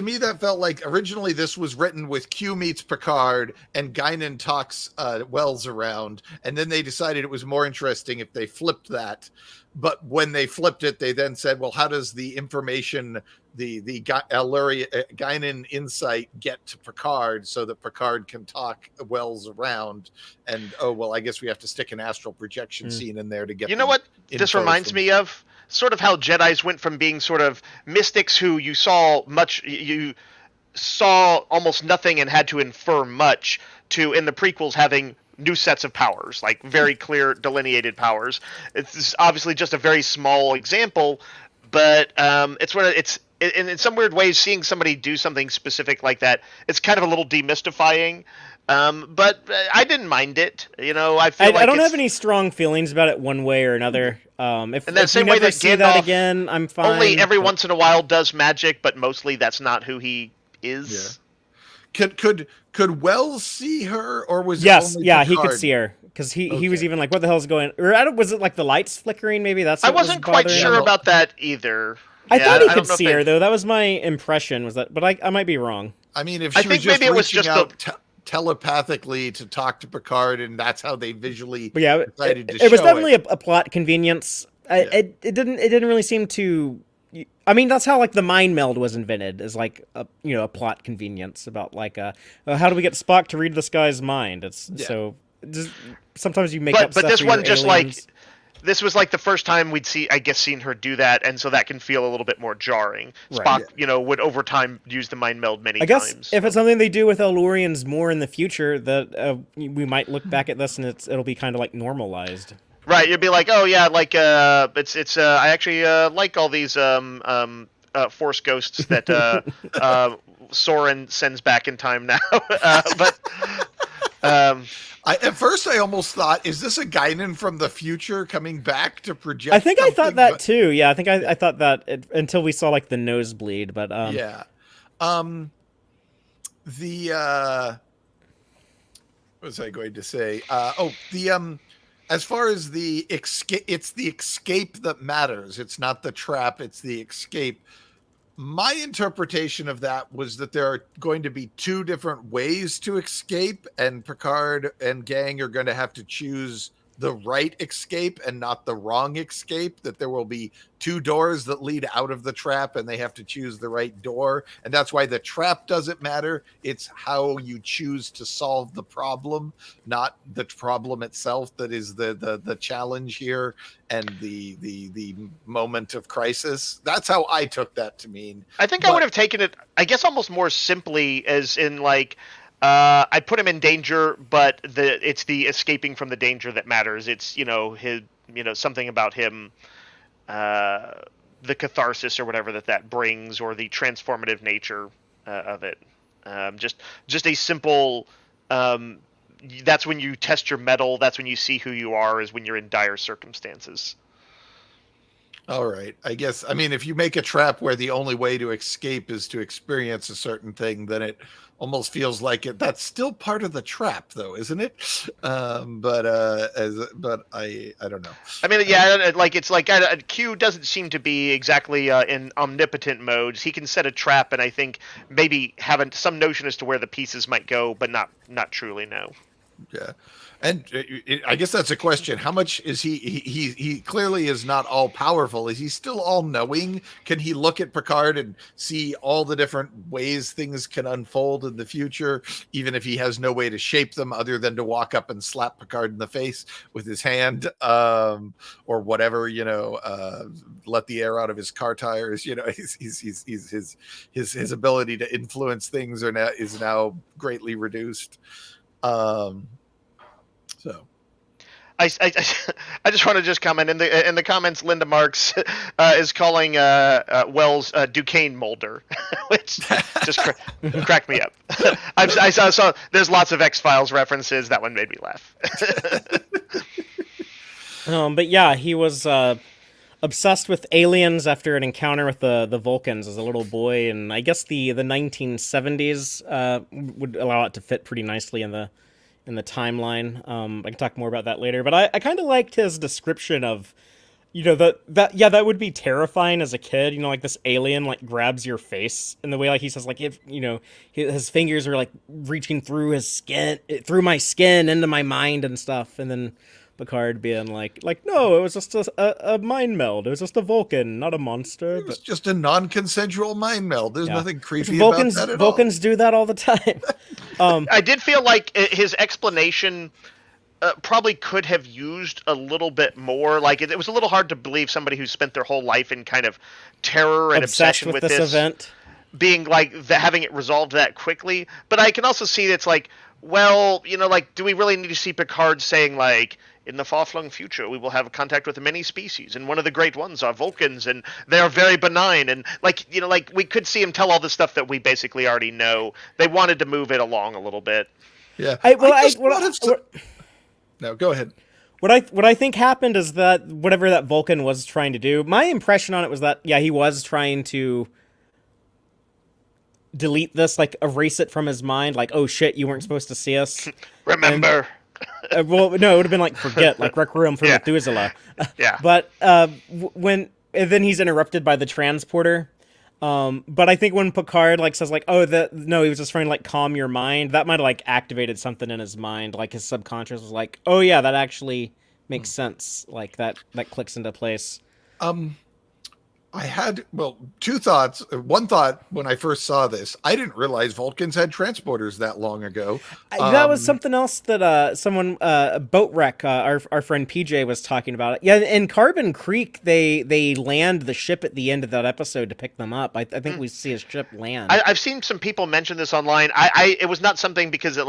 me, that felt like originally this was written with Q meets Picard and Guinan talks Wells around, and then they decided it was more interesting if they flipped that. But when they flipped it, they then said, well, how does the information, the Guinan insight get to Picard so that Picard can talk Wells around? And, I guess we have to stick an astral projection scene in there to get. You know what this reminds me of? Sort of how Jedis went from being sort of mystics who you saw almost nothing and had to infer much, to in the prequels having new sets of powers, like very clear delineated powers. It's obviously just a very small example, but it's in some weird ways, seeing somebody do something specific like that, it's kind of a little demystifying. But I didn't mind it. I don't have any strong feelings about it one way or another. If we never see that again, I'm fine. Only every once in a while does magic, but mostly that's not who he is. Yeah. Could Wells see her, or was yes, it only yeah, Picard? He could see her because he was even like, "What the hell is going?" Or was it like the lights flickering? Maybe that's. I wasn't quite sure about that either. I thought he could see her though. That was my impression. Was that? But I might be wrong. I mean, if she was just reaching out telepathically to talk to Picard, and that's how they visually decided to show it. It was definitely a plot convenience. It didn't really seem to. I mean, that's how like the mind meld was invented, as like a plot convenience about like how do we get Spock to read this guy's mind? So just sometimes you make up. But stuff this one just aliens. like. This was like the first time we'd seen her do that, and so that can feel a little bit more jarring. Spock, would over time use the mind meld many times. I guess if it's something they do with Elurians more in the future, that we might look back at this and it'll be kind of like normalized. Right, you'd be like, oh yeah, like it's I actually like all these Force ghosts that Soren sends back in time now, but. At first, I almost thought, is this a Guinan from the future coming back to project? I think I thought that too. Yeah, I think I thought that until we saw like the nosebleed. But yeah, what was I going to say? As far as the escape, it's the escape that matters. It's not the trap. It's the escape. My interpretation of that was that there are going to be two different ways to escape, and Picard and gang are going to have to choose the right escape and not the wrong escape, that there will be two doors that lead out of the trap and they have to choose the right door. And that's why the trap doesn't matter. It's how you choose to solve the problem, not the problem itself that is the challenge here and the moment of crisis. That's how I took that to mean. I think I would have taken it, I guess, almost more simply, as in like I put him in danger, but it's the escaping from the danger that matters. It's something about him, the catharsis or whatever that brings, or the transformative nature of it. Just a simple. That's when you test your mettle. That's when you see who you are. Is when you're in dire circumstances. All right. I guess, I mean, if you make a trap where the only way to escape is to experience a certain thing, then it almost feels like that's still part of the trap, though, isn't it? But I don't know. I mean, yeah, it's like Q doesn't seem to be exactly in omnipotent modes. He can set a trap, and I think maybe having some notion as to where the pieces might go, but not truly know. Yeah. And I guess that's a question. How much is he clearly is not all powerful. Is he still all knowing? Can he look at Picard and see all the different ways things can unfold in the future, even if he has no way to shape them other than to walk up and slap Picard in the face with his hand, or whatever, let the air out of his car tires. His ability to influence things is now greatly reduced. So, I just want to comment in the comments. Linda Marks is calling Wells Duquesne Mulder, which just cracked me up. I saw there's lots of X-Files references. That one made me laugh. But yeah, he was obsessed with aliens after an encounter with the Vulcans as a little boy, and I guess the 1970s would allow it to fit pretty nicely in the timeline. I can talk more about that later, but I kind of liked his description of, that would be terrifying as a kid, like this alien like grabs your face, and the way like he says like if his fingers are like reaching through through my skin into my mind and stuff, and then Picard being like no, it was just a mind meld. It was just a Vulcan, not a monster. It was just a non-consensual mind meld. There's nothing creepy about that at all. Vulcans do that all the time. I did feel like his explanation probably could have used a little bit more. Like it was a little hard to believe somebody who spent their whole life in kind of terror and obsession with this event, being like having it resolved that quickly. But I can also see that's like, well, do we really need to see Picard saying like, in the far-flung future, we will have contact with many species, and one of the great ones are Vulcans, and they are very benign. And we could see him tell all the stuff that we basically already know. They wanted to move it along a little bit. Yeah. No, go ahead. What I think happened is that whatever that Vulcan was trying to do, my impression on it was that he was trying to delete this, like erase it from his mind, like, oh shit, you weren't supposed to see us. Remember. Well, no, it would have been like forget, like Requiem for Methuselah. Yeah. But when then he's interrupted by the transporter. But I think when Picard says no, he was just trying to calm your mind, that might have activated something in his mind, like his subconscious was like, oh yeah, that actually makes sense, like that clicks into place. I had, two thoughts. One thought when I first saw this, I didn't realize Vulcans had transporters that long ago. That was something else that someone, Boatwreck, our friend PJ was talking about it. Yeah, in Carbon Creek, they land the ship at the end of that episode to pick them up. I think we see a ship land. I've seen some people mention this online. It was not something because it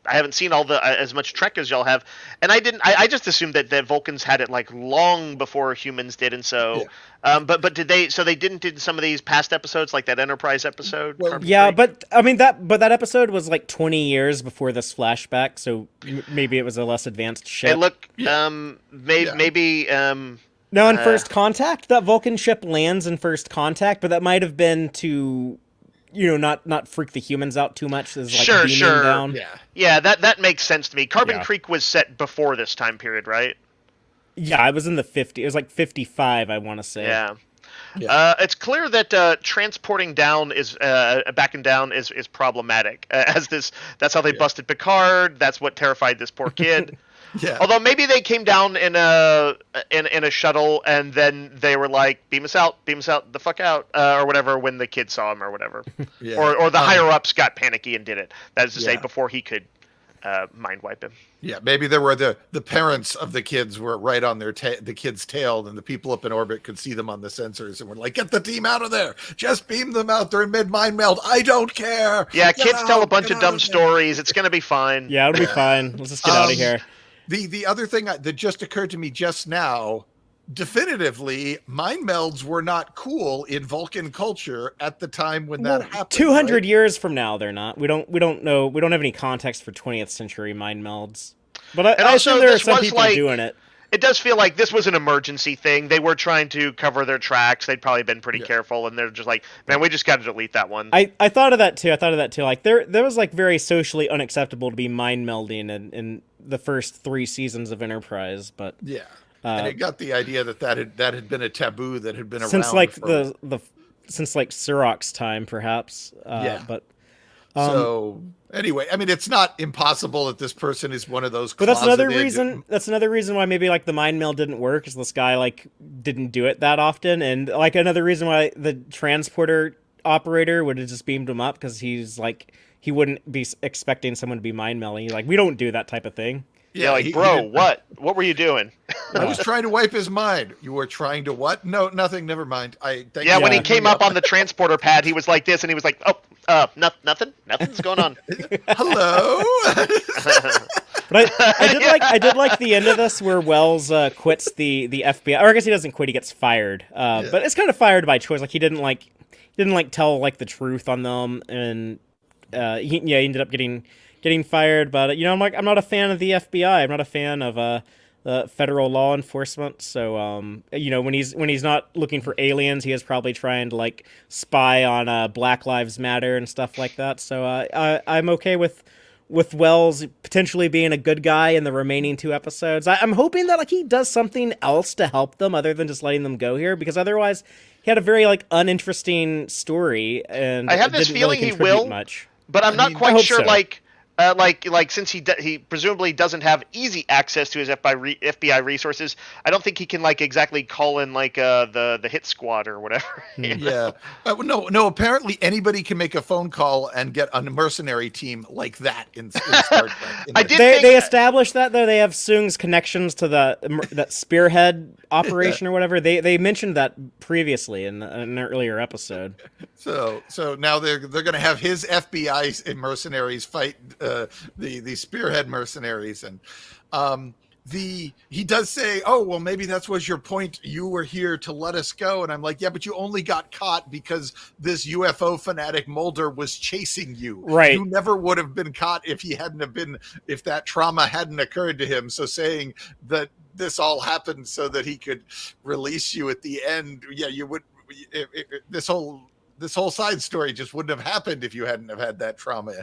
I haven't seen all the as much Trek as y'all have, and I didn't. I just assumed that the Vulcans had it long before humans did, and so. Yeah. But did they? So they didn't do some of these past episodes, like that Enterprise episode. Well, yeah, but I mean that episode was 20 years before this flashback, so maybe it was a less advanced ship. Hey, look, maybe. No, in First Contact, that Vulcan ship lands in First Contact, but that might have been to. Not freak the humans out too much. Sure. Down. Yeah. That makes sense to me. Carbon Creek was set before this time period, right? Yeah, it was in the 50s. It was 55, I want to say. Yeah. It's clear that transporting down is backing down is problematic. That's how they busted Picard. That's what terrified this poor kid. Yeah. Although maybe they came down in a shuttle and then they were like, beam us out, the fuck out, or whatever, when the kid saw him or whatever. Yeah. Or the higher ups got panicky and did it. That is to say, before he could mind wipe him. Yeah, maybe there were the parents of the kids were right on the kid's tail, and the people up in orbit could see them on the sensors, and were like, "Get the team out of there! Just beam them out! They're in mid-mind meld. I don't care." Yeah, kids tell a bunch of dumb stories. It's gonna be fine. Yeah, it'll be fine. Let's just get out of here. The other thing that just occurred to me just now, definitively, mind melds were not cool in Vulcan culture at the time when that happened. 200 years from now, they're not. We don't know. We don't have any context for 20th century mind melds. But I assume there are some people doing it. It does feel like this was an emergency thing. They were trying to cover their tracks. They'd probably been pretty careful, and they're just like, man, we just got to delete that one. I thought of that too. Like there was like very socially unacceptable to be mind melding in the first 3 seasons of Enterprise, but yeah. And it got the idea that had been a taboo that had been since around like for... since like Surrock's time, perhaps. But so anyway, I mean, it's not impossible that this person is one of those. But that's another reason. That's another reason why maybe like the mind meld didn't work, is this guy like didn't do it that often, and like another reason why the transporter operator would have just beamed him up, because he's like he wouldn't be expecting someone to be mind melding. Like, we don't do that type of thing. Yeah, like, bro, what were you doing? I was trying to wipe his mind. You were trying to what? No, nothing. Never mind. When he came up on the transporter pad, he was like this, and he was like, nothing's going on. Hello. But I did like the end of this where Wells quits the FBI, or I guess he doesn't quit. He gets fired. But it's kind of fired by choice. Like, he didn't tell like the truth on them, and he ended up getting fired. But I'm not a fan of the FBI. I'm not a fan of federal law enforcement. So when he's not looking for aliens, he is probably trying to like spy on Black Lives Matter and stuff like that. So I'm okay with Wells potentially being a good guy in the remaining 2 episodes. I'm hoping that like he does something else to help them other than just letting them go here, because otherwise he had a very like uninteresting story, and I have this feeling really he will much. But I'm not quite sure. So. Like since he presumably doesn't have easy access to his FBI resources, I don't think he can like exactly call in like the hit squad or whatever. Yeah. No. Apparently anybody can make a phone call and get a mercenary team like that in Star Trek. They established that though. They have Soongs connections to that spearhead operation or whatever. They mentioned that previously in an earlier episode. So now they're going to have his FBI mercenaries fight the spearhead mercenaries, and he does say, "Oh, well, maybe that was your point. You were here to let us go." And I'm like, "Yeah, but you only got caught because this UFO fanatic Mulder was chasing you. Right? You never would have been caught if if that trauma hadn't occurred to him. So saying that this all happened so that he could release you at the end, yeah, you would. This whole side story just wouldn't have happened if you hadn't have had that trauma."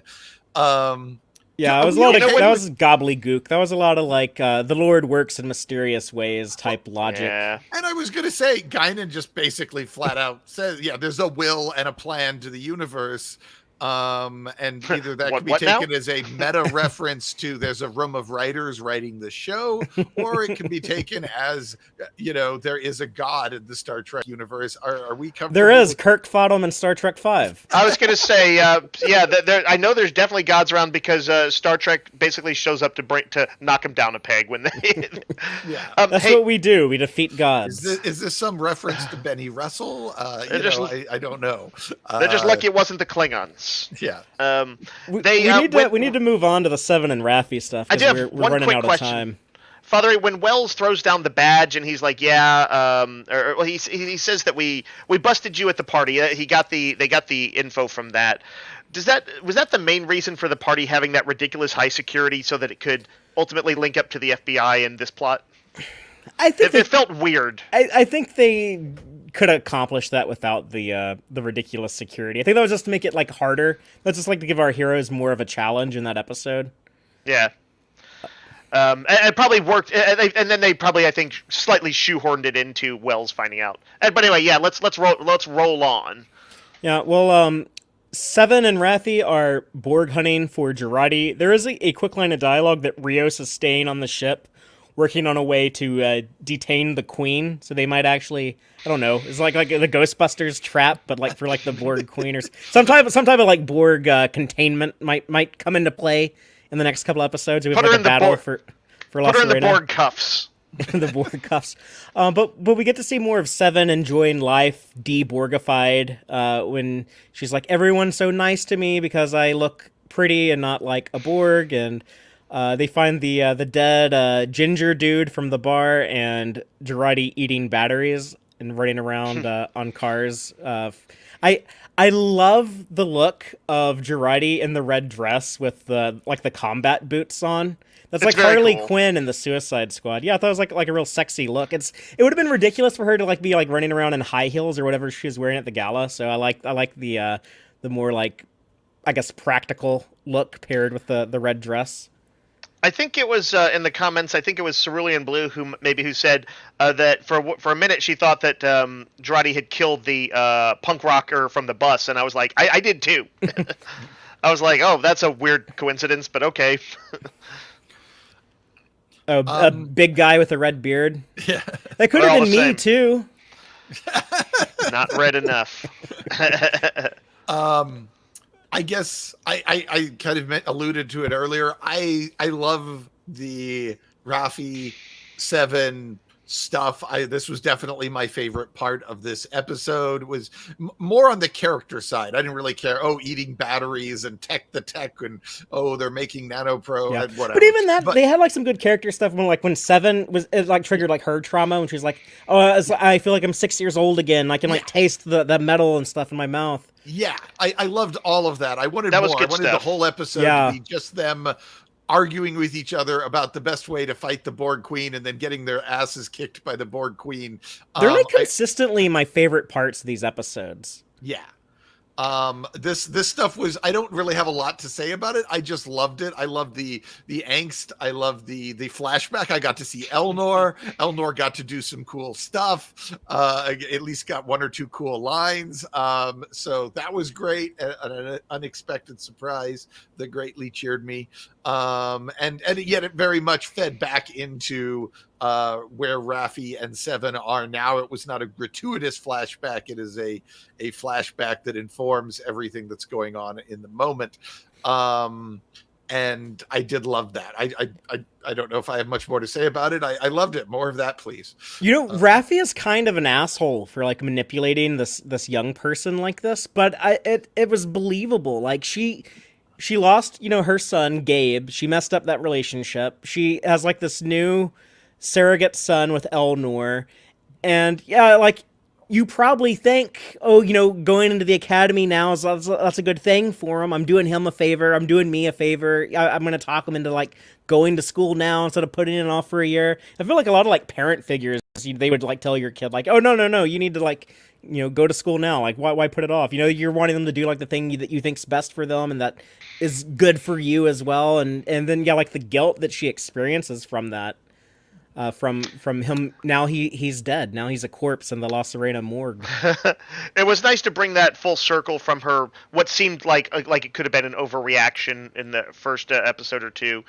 It was a lot of that was gobbledygook. That was a lot of like the Lord works in mysterious ways type logic. Yeah. And I was gonna say, Guinan just basically flat out says, "Yeah, there's a will and a plan to the universe." And either that could be taken as a meta reference to there's a room of writers writing the show, or it can be taken as, there is a god in the Star Trek universe. Are we comfortable? There is. Kirk fought him in Star Trek V. I was going to say, I know there's definitely gods around, because Star Trek basically shows up to knock him down a peg when they. Yeah, that's what we do. We defeat gods. Is this some reference to Benny Russell? I don't know. They're just lucky it wasn't the Klingons. Yeah. We need to move on to the Seven and Raffi stuff. I do have we're one running quick out question. Of time. Father, when Wells throws down the badge and he's like, he says that we busted you at the party. They got the info from that. Was that the main reason for the party having that ridiculous high security, so that it could ultimately link up to the FBI in this plot? I think it felt weird. I think they could accomplish that without the ridiculous security. I think that was just to make it like harder. That's just like to give our heroes more of a challenge in that episode. Yeah. It probably worked, and then they probably, I think, slightly shoehorned it into Wells finding out. But anyway, yeah, let's roll on. Yeah, well, Seven and Raffi are Borg hunting for Jurati. There is a quick line of dialogue that Rios is staying on the ship, working on a way to detain the Queen. So they might actually, I don't know, it's like the Ghostbusters trap, but like for like the Borg Queen, or some type of like Borg containment might come into play in the next couple episodes. We have Put her like in a the battle Borg- for La Put her in the Sirena. Borg cuffs. The Borg cuffs. But we get to see more of Seven enjoying life, de-Borgified, when she's like, everyone's so nice to me because I look pretty and not like a Borg, and they find the dead ginger dude from the bar and Jurati eating batteries and running around on cars. I love the look of Jurati in the red dress with the combat boots on. That's It's like very Harley cool. Quinn in the Suicide Squad. Yeah, I thought it was like a real sexy look. It would have been ridiculous for her to like be like running around in high heels or whatever she was wearing at the gala. So I like the more like, I guess, practical look paired with the red dress. I think it was in the comments. I think it was Cerulean Blue who said that for a minute she thought that Jurati had killed the punk rocker from the bus, and I was like, I did too. I was like, oh, that's a weird coincidence, but okay. A big guy with a red beard. Yeah. That could We're have all been the me same. too. Not red enough. I guess I kind of alluded to it earlier. I love the Raffi 7 stuff. This was definitely my favorite part of this episode. Was more on the character side. I didn't really care. Oh, eating batteries and tech, and they're making nanopro and whatever. But even that, they had like some good character stuff when Seven it like triggered like her trauma when she was like, oh, I feel like I'm 6 years old again. I can like taste the metal and stuff in my mouth. Yeah, I loved all of that. I wanted That more. was good I wanted stuff. the whole episode to be just them arguing with each other about the best way to fight the Borg Queen and then getting their asses kicked by the Borg Queen. They're like consistently my favorite parts of these episodes. Yeah. This stuff was, I don't really have a lot to say about it. I just loved it. I loved the angst. I loved the flashback. I got to see Elnor. Elnor got to do some cool stuff. At least got one or two cool lines. So that was great. An unexpected surprise that greatly cheered me. And yet it very much fed back into where Raffi and Seven are now. It was not a gratuitous flashback. It is a flashback that informs everything that's going on in the moment. And I did love that. I don't know if I have much more to say about it. I loved it. More of that, please. You know, Raffi is kind of an asshole for like manipulating this young person like this, but it was believable. Like she lost, her son Gabe. She messed up that relationship. She has like this new surrogate son with Elnor, and like you probably think, going into the academy now that's a good thing for him. I'm doing him a favor. I'm doing me a favor. I'm going to talk him into like going to school now instead of putting it off for a year. I feel like a lot of like parent figures, they would like tell your kid like, oh no, you need to like, go to school now. Like why put it off? You're wanting them to do like the thing that you think's best for them and that is good for you as well. And then like the guilt that she experiences from that. From him now he's dead. Now he's a corpse in the La Sirena morgue. It was nice to bring that full circle from her. What seemed like it could have been an overreaction in the first episode or two.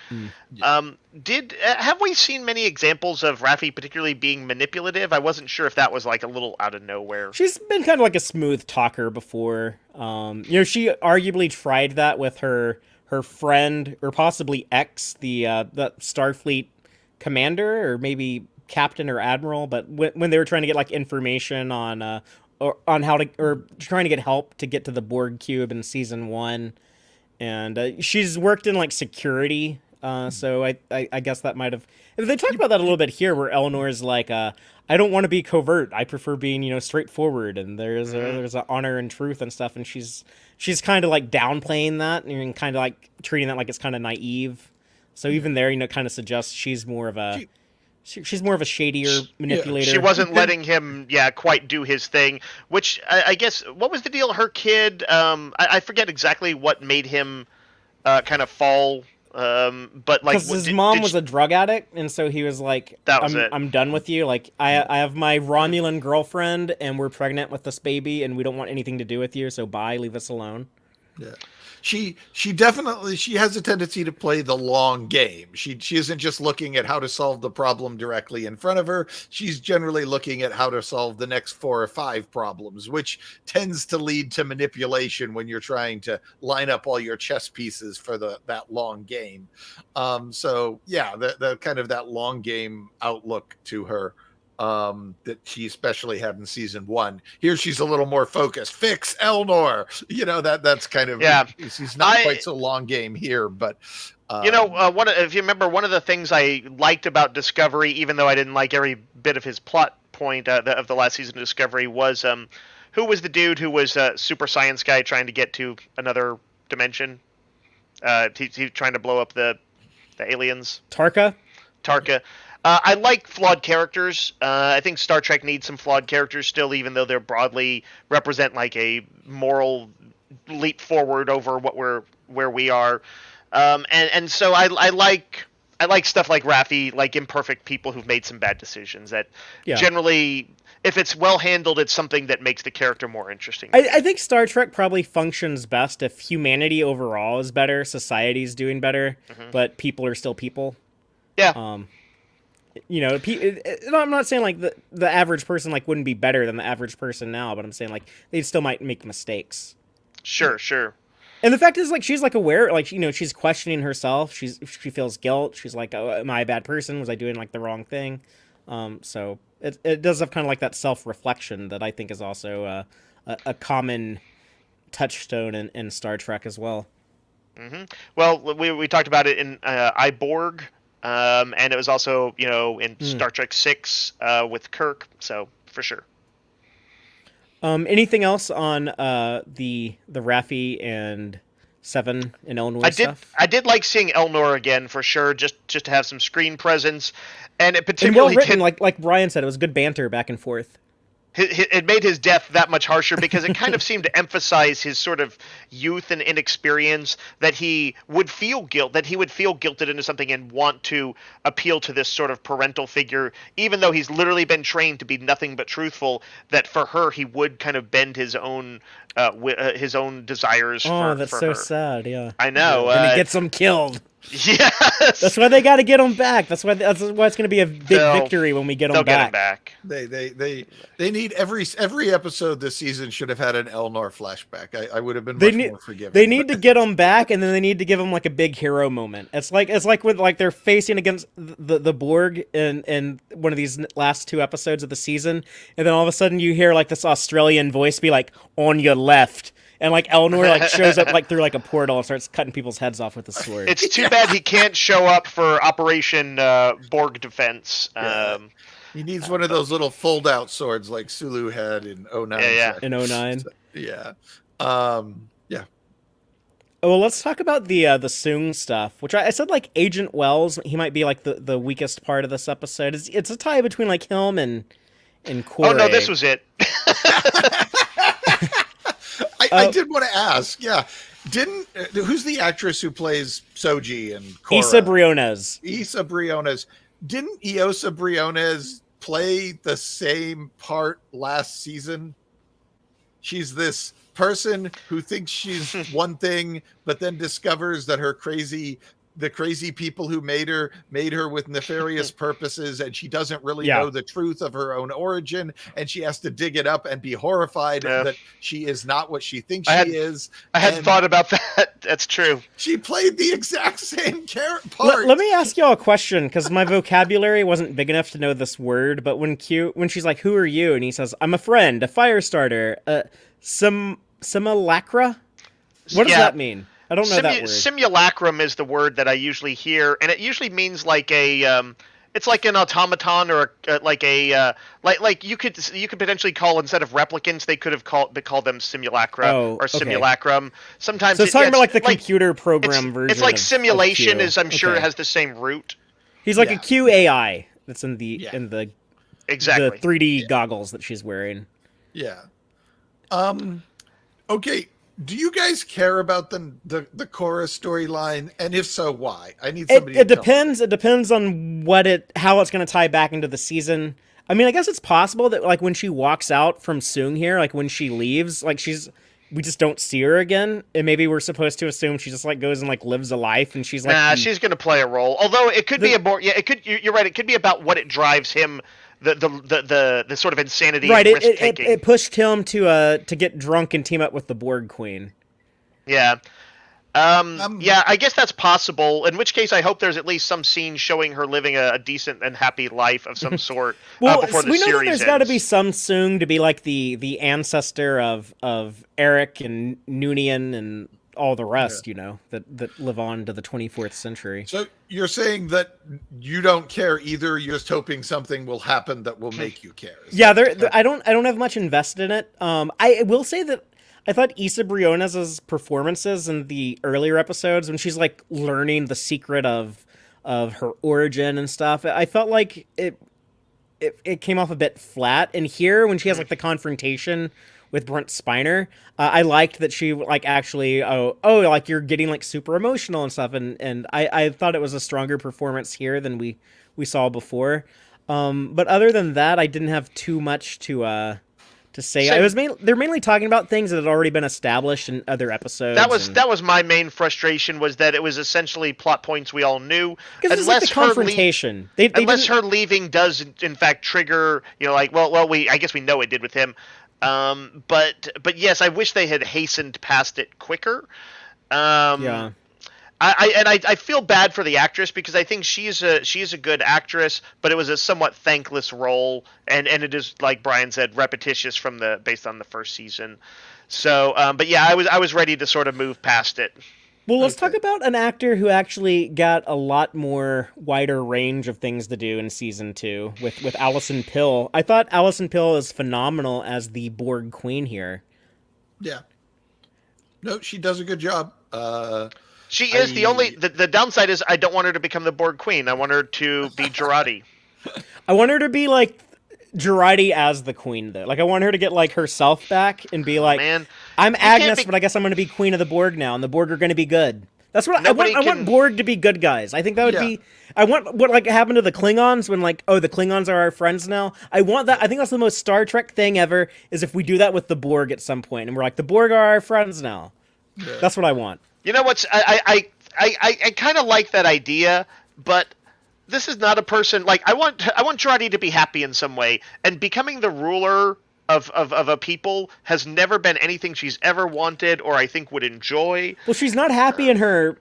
Have we seen many examples of Raffi particularly being manipulative? I wasn't sure if that was like a little out of nowhere. She's been kind of like a smooth talker before. She arguably tried that with her friend or possibly ex, the Starfleet commander or maybe captain or admiral, but when they were trying to get like information on how to, or trying to get help to get to the Borg cube in season 1, and she's worked in like security, so I guess that might have, they talked about that a little bit here where Eleanor's like I don't want to be covert, I prefer being straightforward, and there's a honor and truth and stuff, and she's kind of like downplaying that and kind of like treating that like it's kind of naive. So even there, kind of suggests she's more of a shadier manipulator. She wasn't letting him, quite do his thing. Which I guess, what was the deal? Her kid, I forget exactly what made him kind of fall. But like, because his mom was a drug addict, and so he was like, I'm done with you. Like I have my Romulan girlfriend, and we're pregnant with this baby, and we don't want anything to do with you. So bye, leave us alone. Yeah. She definitely has a tendency to play the long game. She isn't just looking at how to solve the problem directly in front of her. She's generally looking at how to solve the next 4 or 5 problems, which tends to lead to manipulation when you're trying to line up all your chess pieces for that long game. So yeah, the kind of that long game outlook to her that she especially had in season 1. Here she's a little more focused. Fix Elnor. That's kind of, she's not quite so long game here, but if you remember, one of the things I liked about Discovery, even though I didn't like every bit of his plot point of the last season of Discovery, was who was the dude who was a super science guy trying to get to another dimension? He's trying to blow up the aliens. Tarka. I like flawed characters. I think Star Trek needs some flawed characters still, even though they're broadly represent like a moral leap forward over where we are. And so I like stuff like Raffi, like imperfect people who've made some bad decisions that generally, if it's well handled, it's something that makes the character more interesting. I think Star Trek probably functions best if humanity overall is better, society's doing better, but people are still people. Yeah. I'm not saying like the average person like wouldn't be better than the average person now, but I'm saying like they still might make mistakes. Sure. And the fact is, like, she's like aware, like, she's questioning herself. She feels guilt. She's like, oh, am I a bad person? Was I doing like the wrong thing? So it does have kind of like that self-reflection that I think is also a common touchstone in Star Trek as well. Mm-hmm. Well, we talked about it in Iborg. And it was also, in Star Trek 6 with Kirk, so for sure. Anything else on the Raffi and Seven and Elnor stuff? I did like seeing Elnor again for sure, just to have some screen presence, and it particularly well written, like Brian said, it was good banter back and forth. It made his death that much harsher because it kind of seemed to emphasize his sort of youth and inexperience, that he would feel guilted into something and want to appeal to this sort of parental figure, even though he's literally been trained to be nothing but truthful, that for her he would kind of bend his own desires for her. Oh, that's so sad, yeah. I know. And it gets him killed. Yes. That's why they got to get him back. That's why it's going to be a big victory when we get him back. Get him back. They need every episode this season should have had an Elnor flashback. I would have been more forgiving. They need to get him back, and then they need to give him like a big hero moment. It's like with like they're facing against the Borg in one of these last 2 episodes of the season, and then all of a sudden you hear like this Australian voice be like, "On your left." And like Elnor like shows up like through like a portal and starts cutting people's heads off with a sword. It's too bad he can't show up for Operation Borg Defense. He needs one of those little fold-out swords like Sulu had in 09. Yeah. In 09. So, yeah. Yeah. Well, let's talk about the Soongs stuff, which I said like Agent Wells. He might be like the weakest part of this episode. It's a tie between like him and Corey. Oh no, this was it. I did want to ask, who's the actress who plays Soji and Cora? Issa Briones. Didn't Iosa Briones play the same part last season? She's this person who thinks she's one thing, but then discovers that the crazy people who made her with nefarious purposes, and she doesn't really know the truth of her own origin, and she has to dig it up and be horrified that she is not what she thinks she is. I hadn't thought about that. That's true. She played the exact same part. Let me ask y'all a question, because my vocabulary wasn't big enough to know this word, but when she's like, "Who are you?" and he says, "I'm a friend, a fire starter, simulacra." What does that mean? I don't know that word. Simulacrum is the word that I usually hear, and it usually means like it's like an automaton or like you could potentially call, instead of replicants, they could have called them simulacra or simulacrum. Sometimes so it's talking about like the computer program version. It's like simulation is, I'm sure, it has the same root. He's like a QAI that's in the exactly the 3D goggles that she's wearing. Yeah. Okay. Do you guys care about the Cora storyline? And if so, why? I need somebody It depends. It depends on how it's going to tie back into the season. I mean, I guess it's possible that like when she walks out from Soong here, like when she leaves, like she's we just don't see her again, and maybe we're supposed to assume she just like goes and like lives a life, and she's like, nah, she's gonna play a role. Although it could be a more, it could. You're right. It could be about what it drives him, the sort of insanity, right? and risk taking. It pushed him to get drunk and team up with the Borg Queen. Yeah. Yeah, I guess that's possible. In which case, I hope there's at least some scene showing her living a decent and happy life of some sort before the we series know that there's ends. got to be some Soong to be like the ancestor of Eric and Noonien and all the rest, that live on to the 24th century. So you're saying that you don't care either. You're just hoping something will happen that will make you care. Yeah, I don't have much invested in it. I will say that I thought Issa Briones' performances in the earlier episodes, when she's like learning the secret of her origin and stuff, I felt like it came off a bit flat. And here, when she has like the confrontation with Brent Spiner, I liked that she like actually like you're getting like super emotional and stuff, and I thought it was a stronger performance here than we saw before. But other than that, I didn't have too much to say. They're mainly talking about things that had already been established in other episodes. That was my main frustration, was that it was essentially plot points we all knew. Because it's like the confrontation. Unless her leaving does in fact trigger, I guess we know it did with him. But yes, I wish they had hastened past it quicker. Yeah. I feel bad for the actress, because I think she's a good actress, but it was a somewhat thankless role, and it is, like Brian said, repetitious based on the first season. So, but yeah, I was ready to sort of move past it. Well, let's talk about an actor who actually got a lot more wider range of things to do in season 2 with Alison Pill. I thought Alison Pill is phenomenal as the Borg Queen here. Yeah. No, she does a good job. She is the downside is I don't want her to become the Borg Queen. I want her to be Jurati. I want her to be like Jurati as the Queen, though. Like, I want her to get like herself back and be like, man, I'm Agnes, but I guess I'm going to be Queen of the Borg now, and the Borg are going to be good. That's what I want Borg to be good guys. I think that would be. I want what like happened to the Klingons when like, oh, the Klingons are our friends now. I want that. I think that's the most Star Trek thing ever, is if we do that with the Borg at some point, and we're like, the Borg are our friends now. Yeah. That's what I want. You know what's I kind of like that idea, but this is not a person like I want Jurati to be happy in some way, and becoming the ruler of a people has never been anything she's ever wanted or I think would enjoy. Well, she's not happy in her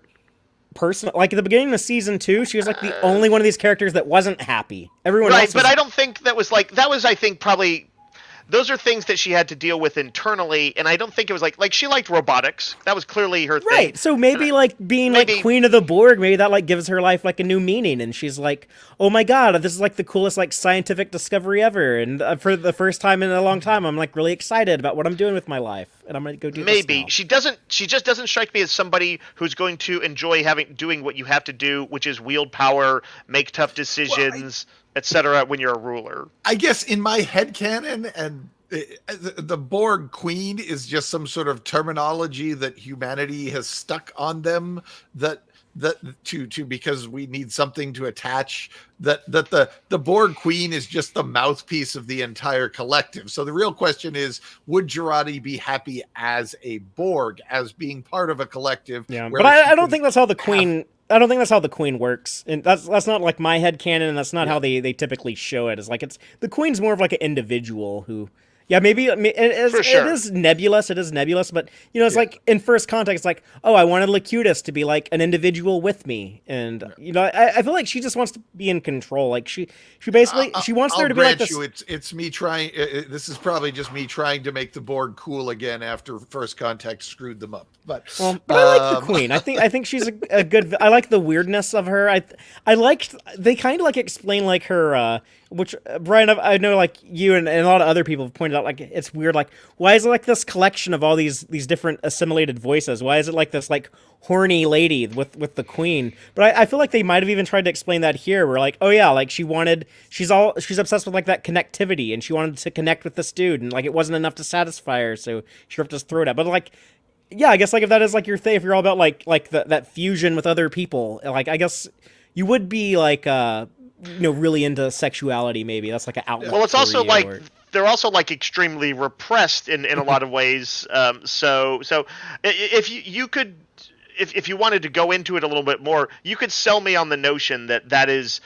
personal, like at the beginning of season 2, she was like the only one of these characters that wasn't happy. Everyone else was... but I don't think that was I think probably those are things that she had to deal with internally, and I don't think it was like she liked robotics. That was clearly her thing. Right, so maybe like being like Queen of the Borg, maybe that like gives her life like a new meaning, and she's like, oh my god, this is like the coolest like scientific discovery ever, and for the first time in a long time, I'm like really excited about what I'm doing with my life, and I'm gonna go do this now. She just doesn't strike me as somebody who's going to enjoy doing what you have to do, which is wield power, make tough decisions, etc. when you're a ruler. I guess in my headcanon, and the Borg Queen is just some sort of terminology that humanity has stuck on them that because we need something to attach, that the Borg Queen is just the mouthpiece of the entire collective. So the real question is, would Jurati be happy as a Borg, as being part of a collective? Yeah, but I don't think that's how the Queen... I don't think that's how the Queen works, and that's not like my headcanon, and that's not how they typically show it. It's like the Queen's more of like an individual who, maybe it is nebulous. It is nebulous, but it's like in first contact, it's like, oh, I wanted Locutus to be like an individual with me, and I feel like she just wants to be in control. Like she basically she wants there to be like this. It's me trying. This is probably just me trying to make the Borg cool again after first contact screwed them up. But I like the Queen. I think she's a good. I like the weirdness of her. I liked they kind of like explain like her. Which Brian, I know like you and a lot of other people have pointed out, like it's weird. Like, why is it like this collection of all these different assimilated voices? Why is it like this like horny lady with the Queen? But I feel like they might have even tried to explain that here. We're like, oh yeah, like she's obsessed with like that connectivity, and she wanted to connect with this dude, and like it wasn't enough to satisfy her, so she ripped his throat out. But like, yeah, I guess like if that is like your thing, if you're all about like that fusion with other people, like I guess you would be like really into sexuality. Maybe that's like an outlet. Well, it's also like they're also like extremely repressed in a lot of ways. So if you could, if you wanted to go into it a little bit more, you could sell me on the notion that is,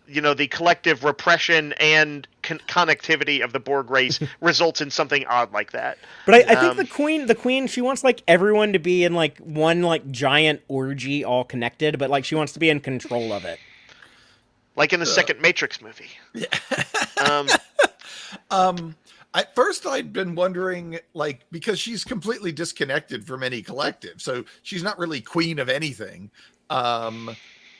the collective repression and connectivity of the Borg race results in something odd like that. But I think the queen, she wants like everyone to be in like one like giant orgy, all connected, but like she wants to be in control of it. Like in the second Matrix movie. Yeah. At first I'd been wondering, like, because she's completely disconnected from any collective, so she's not really queen of anything.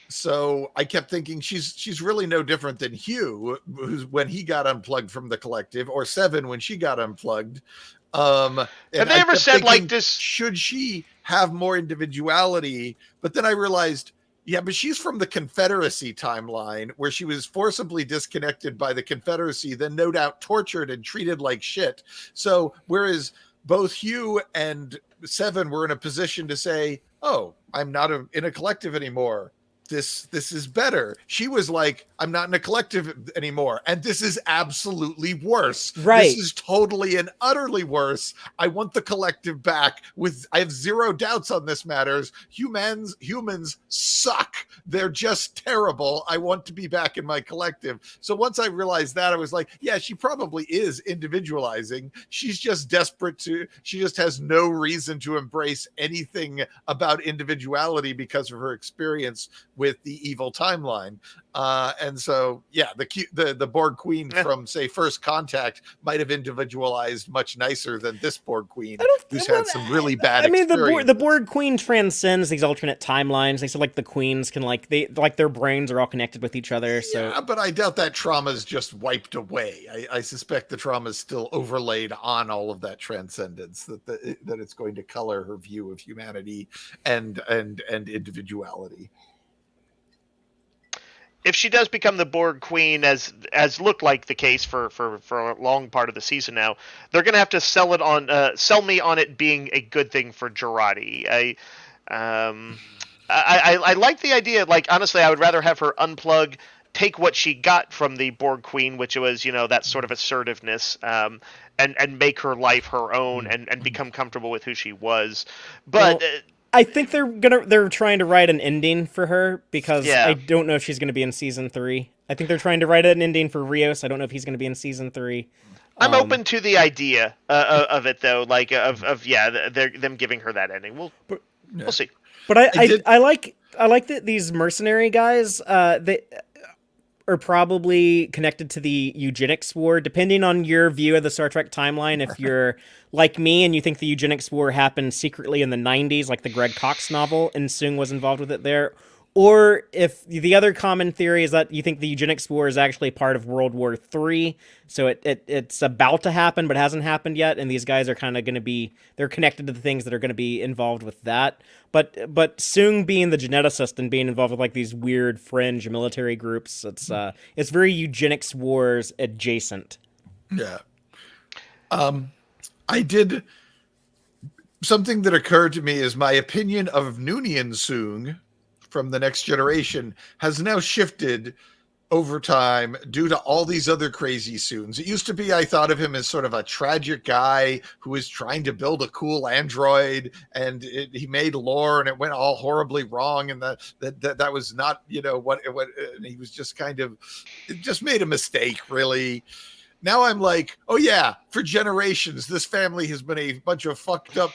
So I kept thinking she's really no different than Hugh, who's when he got unplugged from the collective, or Seven when she got unplugged. Have they ever said thinking, like this? Should she have more individuality? But then I realized, yeah, but she's from the Confederacy timeline where she was forcibly disconnected by the Confederacy, then no doubt tortured and treated like shit. So whereas both Hugh and Seven were in a position to say, oh, I'm not in a collective anymore. This is better. She was like, I'm not in a collective anymore, and this is absolutely worse. Right. This is totally and utterly worse. I want the collective back. I have zero doubts on this matters. Humans suck. They're just terrible. I want to be back in my collective. So once I realized that, I was like, yeah, she probably is individualizing. She's just desperate she just has no reason to embrace anything about individuality because of her experience with the evil timeline. And so, yeah, the Borg Queen from, say, First Contact might have individualized much nicer than this Borg Queen, who's had some really bad experiences. The Borg Queen transcends these alternate timelines. They said, like, the queens can, like, their brains are all connected with each other. So. Yeah, but I doubt that trauma's just wiped away. I suspect the trauma's still overlaid on all of that transcendence, that it's going to color her view of humanity and individuality. If she does become the Borg Queen, as looked like the case for a long part of the season now, they're going to have to sell me on it being a good thing for Jurati. I like the idea. Like, honestly, I would rather have her unplug, take what she got from the Borg Queen, which was, that sort of assertiveness, and make her life her own and become comfortable with who she was. But I think they're trying to write an ending for her, because I don't know if she's going to be in season 3. I think they're trying to write an ending for Rios. I don't know if he's going to be in season 3. I'm open to the idea of it, though, like them giving her that ending. We'll see. But I like that these mercenary guys, they are probably connected to the eugenics war, depending on your view of the Star Trek timeline. If you're like me and you think the eugenics war happened secretly in the 90s, like the Greg Cox novel, and Soong was involved with it there, or if the other common theory is that you think the eugenics war is actually part of World War III, so it's about to happen but hasn't happened yet, and these guys are kind of going to be, they're connected to the things that are going to be involved with that. But Soong being the geneticist and being involved with like these weird fringe military groups, it's very eugenics wars adjacent. Yeah. I did something that occurred to me is my opinion of Noonien Soong from The Next Generation has now shifted over time due to all these other crazy Soongs. It used to be I thought of him as sort of a tragic guy who was trying to build a cool android, and he made lore and it went all horribly wrong, and that was not, what and he was just kind of, it just made a mistake, really. Now I'm like, oh yeah, for generations, this family has been a bunch of fucked up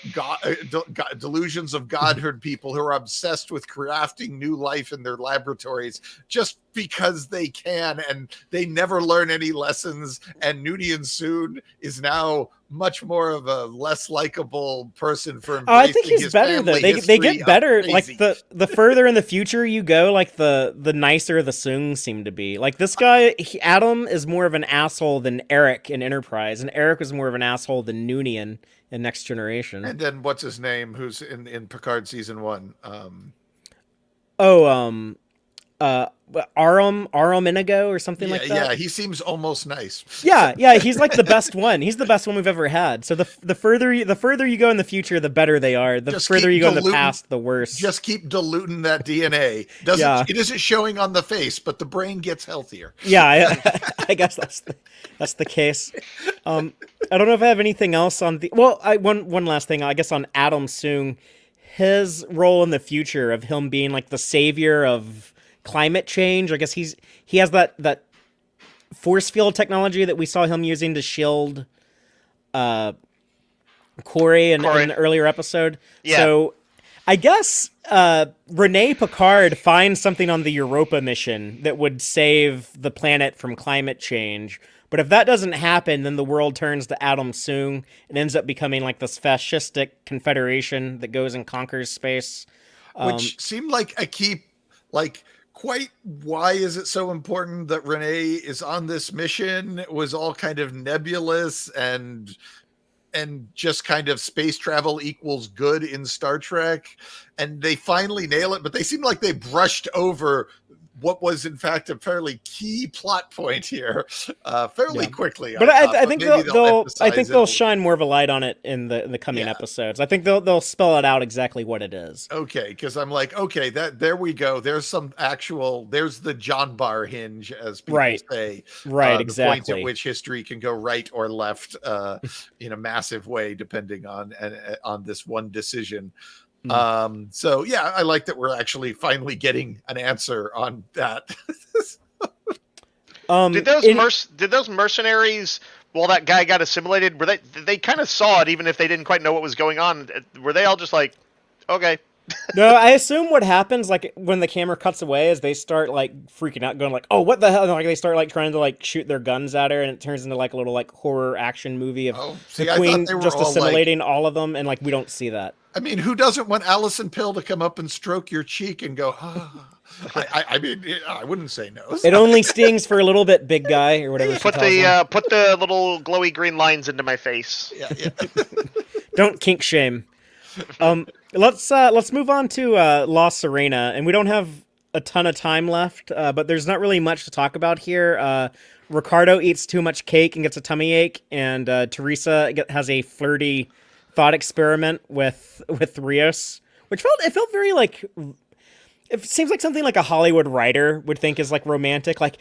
delusions of godhood people who are obsessed with crafting new life in their laboratories just because they can, and they never learn any lessons. And Noonien Soong is now much more of a less likable person for embracing I think he's better, though. They get better. Like, the further in the future you go, like, the nicer the Soongs seem to be. Like, this guy, Adam, is more of an asshole than Eric in Enterprise, and Eric was more of an asshole than Noonien in Next Generation. And then, what's his name, who's in Picard Season 1? Arum Inigo or something like that. Yeah, he seems almost nice. Yeah, he's like the best one. He's the best one we've ever had. So the further you go in the future, the better they are. The further you go in the past, the worse. Just keep diluting that DNA. It isn't showing on the face, but the brain gets healthier. Yeah, I guess that's the case. I don't know if I have anything else on the. Well, one last thing, I guess, on Adam Soong, his role in the future of him being like the savior of climate change. I guess he has that force field technology that we saw him using to shield Corey in an earlier episode. Yeah. So I guess Rene Picard finds something on the Europa mission that would save the planet from climate change. But if that doesn't happen, then the world turns to Adam Soong and ends up becoming like this fascistic confederation that goes and conquers space. Which seemed like a key, like, quite why is it so important that Renee is on this mission? It was all kind of nebulous and just kind of space travel equals good in Star Trek. And they finally nail it, but they seem like they brushed over what was in fact a fairly key plot point here fairly quickly. But I think they'll shine more of a light on it in the coming episodes. I think they'll spell it out exactly what it is. Okay, because I'm like, okay, there we go. There's the John Bar hinge, as people say. Right, exactly. The point at which history can go right or left in a massive way, depending on this one decision. So yeah, I like that we're actually finally getting an answer on that. Did those mercenaries, while that guy got assimilated, were they kind of saw it even if they didn't quite know what was going on? Were they all just like, okay? No, I assume what happens, like, when the camera cuts away is they start, like, freaking out, going, like, oh, what the hell? And, like, they start, like, trying to, like, shoot their guns at her, and it turns into, like, a little, like, horror action movie of the Queen just assimilating all of them, and, like, we don't see that. I mean, who doesn't want Alison Pill to come up and stroke your cheek and go, ah? I mean, I wouldn't say no. It only stings for a little bit, big guy, or whatever. Put the little glowy green lines into my face. Yeah. Don't kink shame. Let's move on to La Serena, and we don't have a ton of time left, but there's not really much to talk about here. Ricardo eats too much cake and gets a tummy ache, and Teresa has a flirty thought experiment with Rios, which felt very like. It seems like something like a Hollywood writer would think is like romantic. Like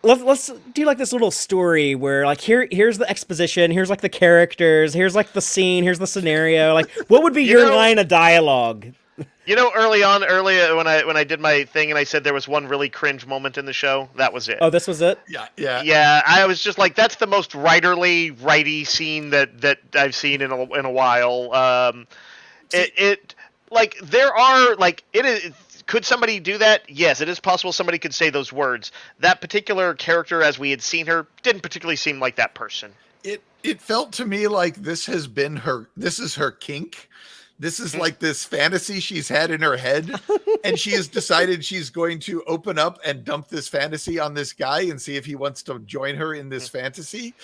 let's do like this little story where like here's the exposition, here's like the characters, here's like the scene, here's the scenario. Like what would be your line of dialogue? You know, earlier when I did my thing and I said there was one really cringe moment in the show, that was it. Oh, this was it? Yeah. I was just like, that's the most righty scene that I've seen in a while. It like there are like it is. Could somebody do that? Yes, it is possible somebody could say those words. That particular character, as we had seen her, didn't particularly seem like that person. It felt to me like this is her kink. This is like this fantasy she's had in her head, and she has decided she's going to open up and dump this fantasy on this guy and see if he wants to join her in this fantasy.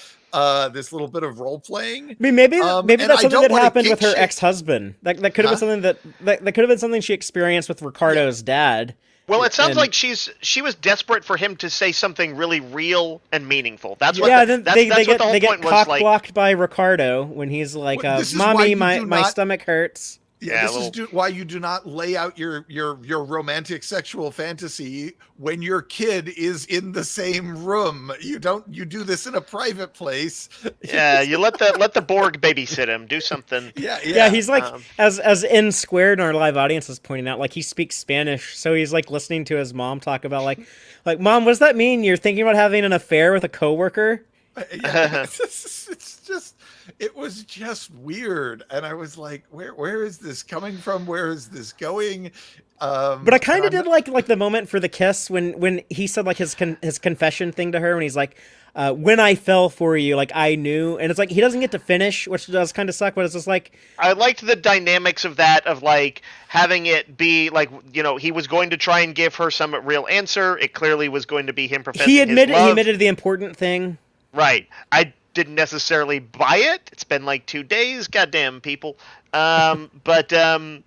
This little bit of role playing. I mean, maybe that's something that happened with her ex-husband. That could have been something that could have been something she experienced with Ricardo's dad. Well, it sounds like she was desperate for him to say something really real and meaningful. That's what they get cock blocked by Ricardo when he's like, "Mommy, my stomach hurts." Yeah, this is why you do not lay out your romantic sexual fantasy when your kid is in the same room. You do this in a private place. Yeah, you let the Borg babysit him. Do something. Yeah. He's like as N Squared in our live audience is pointing out, like he speaks Spanish, so he's like listening to his mom talk about like Mom, what does that mean? You're thinking about having an affair with a coworker? It was just weird, and I was like, where is this coming from? Where is this going? But I kind of did like the moment for the kiss when he said like his confession thing to her when he's like, when I fell for you, like I knew, and it's like he doesn't get to finish, which does kind of suck, but it's just like I liked the dynamics of that, of like having it be like, you know, he was going to try and give her some real answer. It clearly was going to be him professing he admitted his love. The important thing. Right. I didn't necessarily buy it. It's been like 2 days. Goddamn people. But I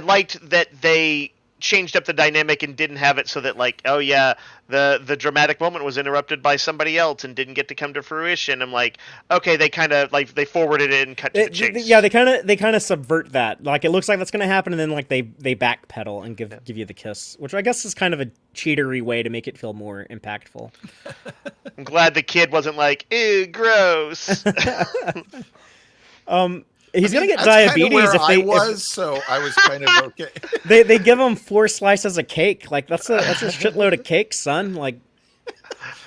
liked that they changed up the dynamic and didn't have it so that like, oh yeah, the dramatic moment was interrupted by somebody else and didn't get to come to fruition. I'm like, okay, they kind of like they forwarded it and cut to the chase. Yeah, they kind of subvert that. Like it looks like that's going to happen, and then like they backpedal and give you the kiss, which I guess is kind of a cheatery way to make it feel more impactful. I'm glad the kid wasn't like, ew, gross. He's gonna get diabetes if they so I was kind of okay. They give him 4 slices of cake. Like that's a shitload of cake, son. Like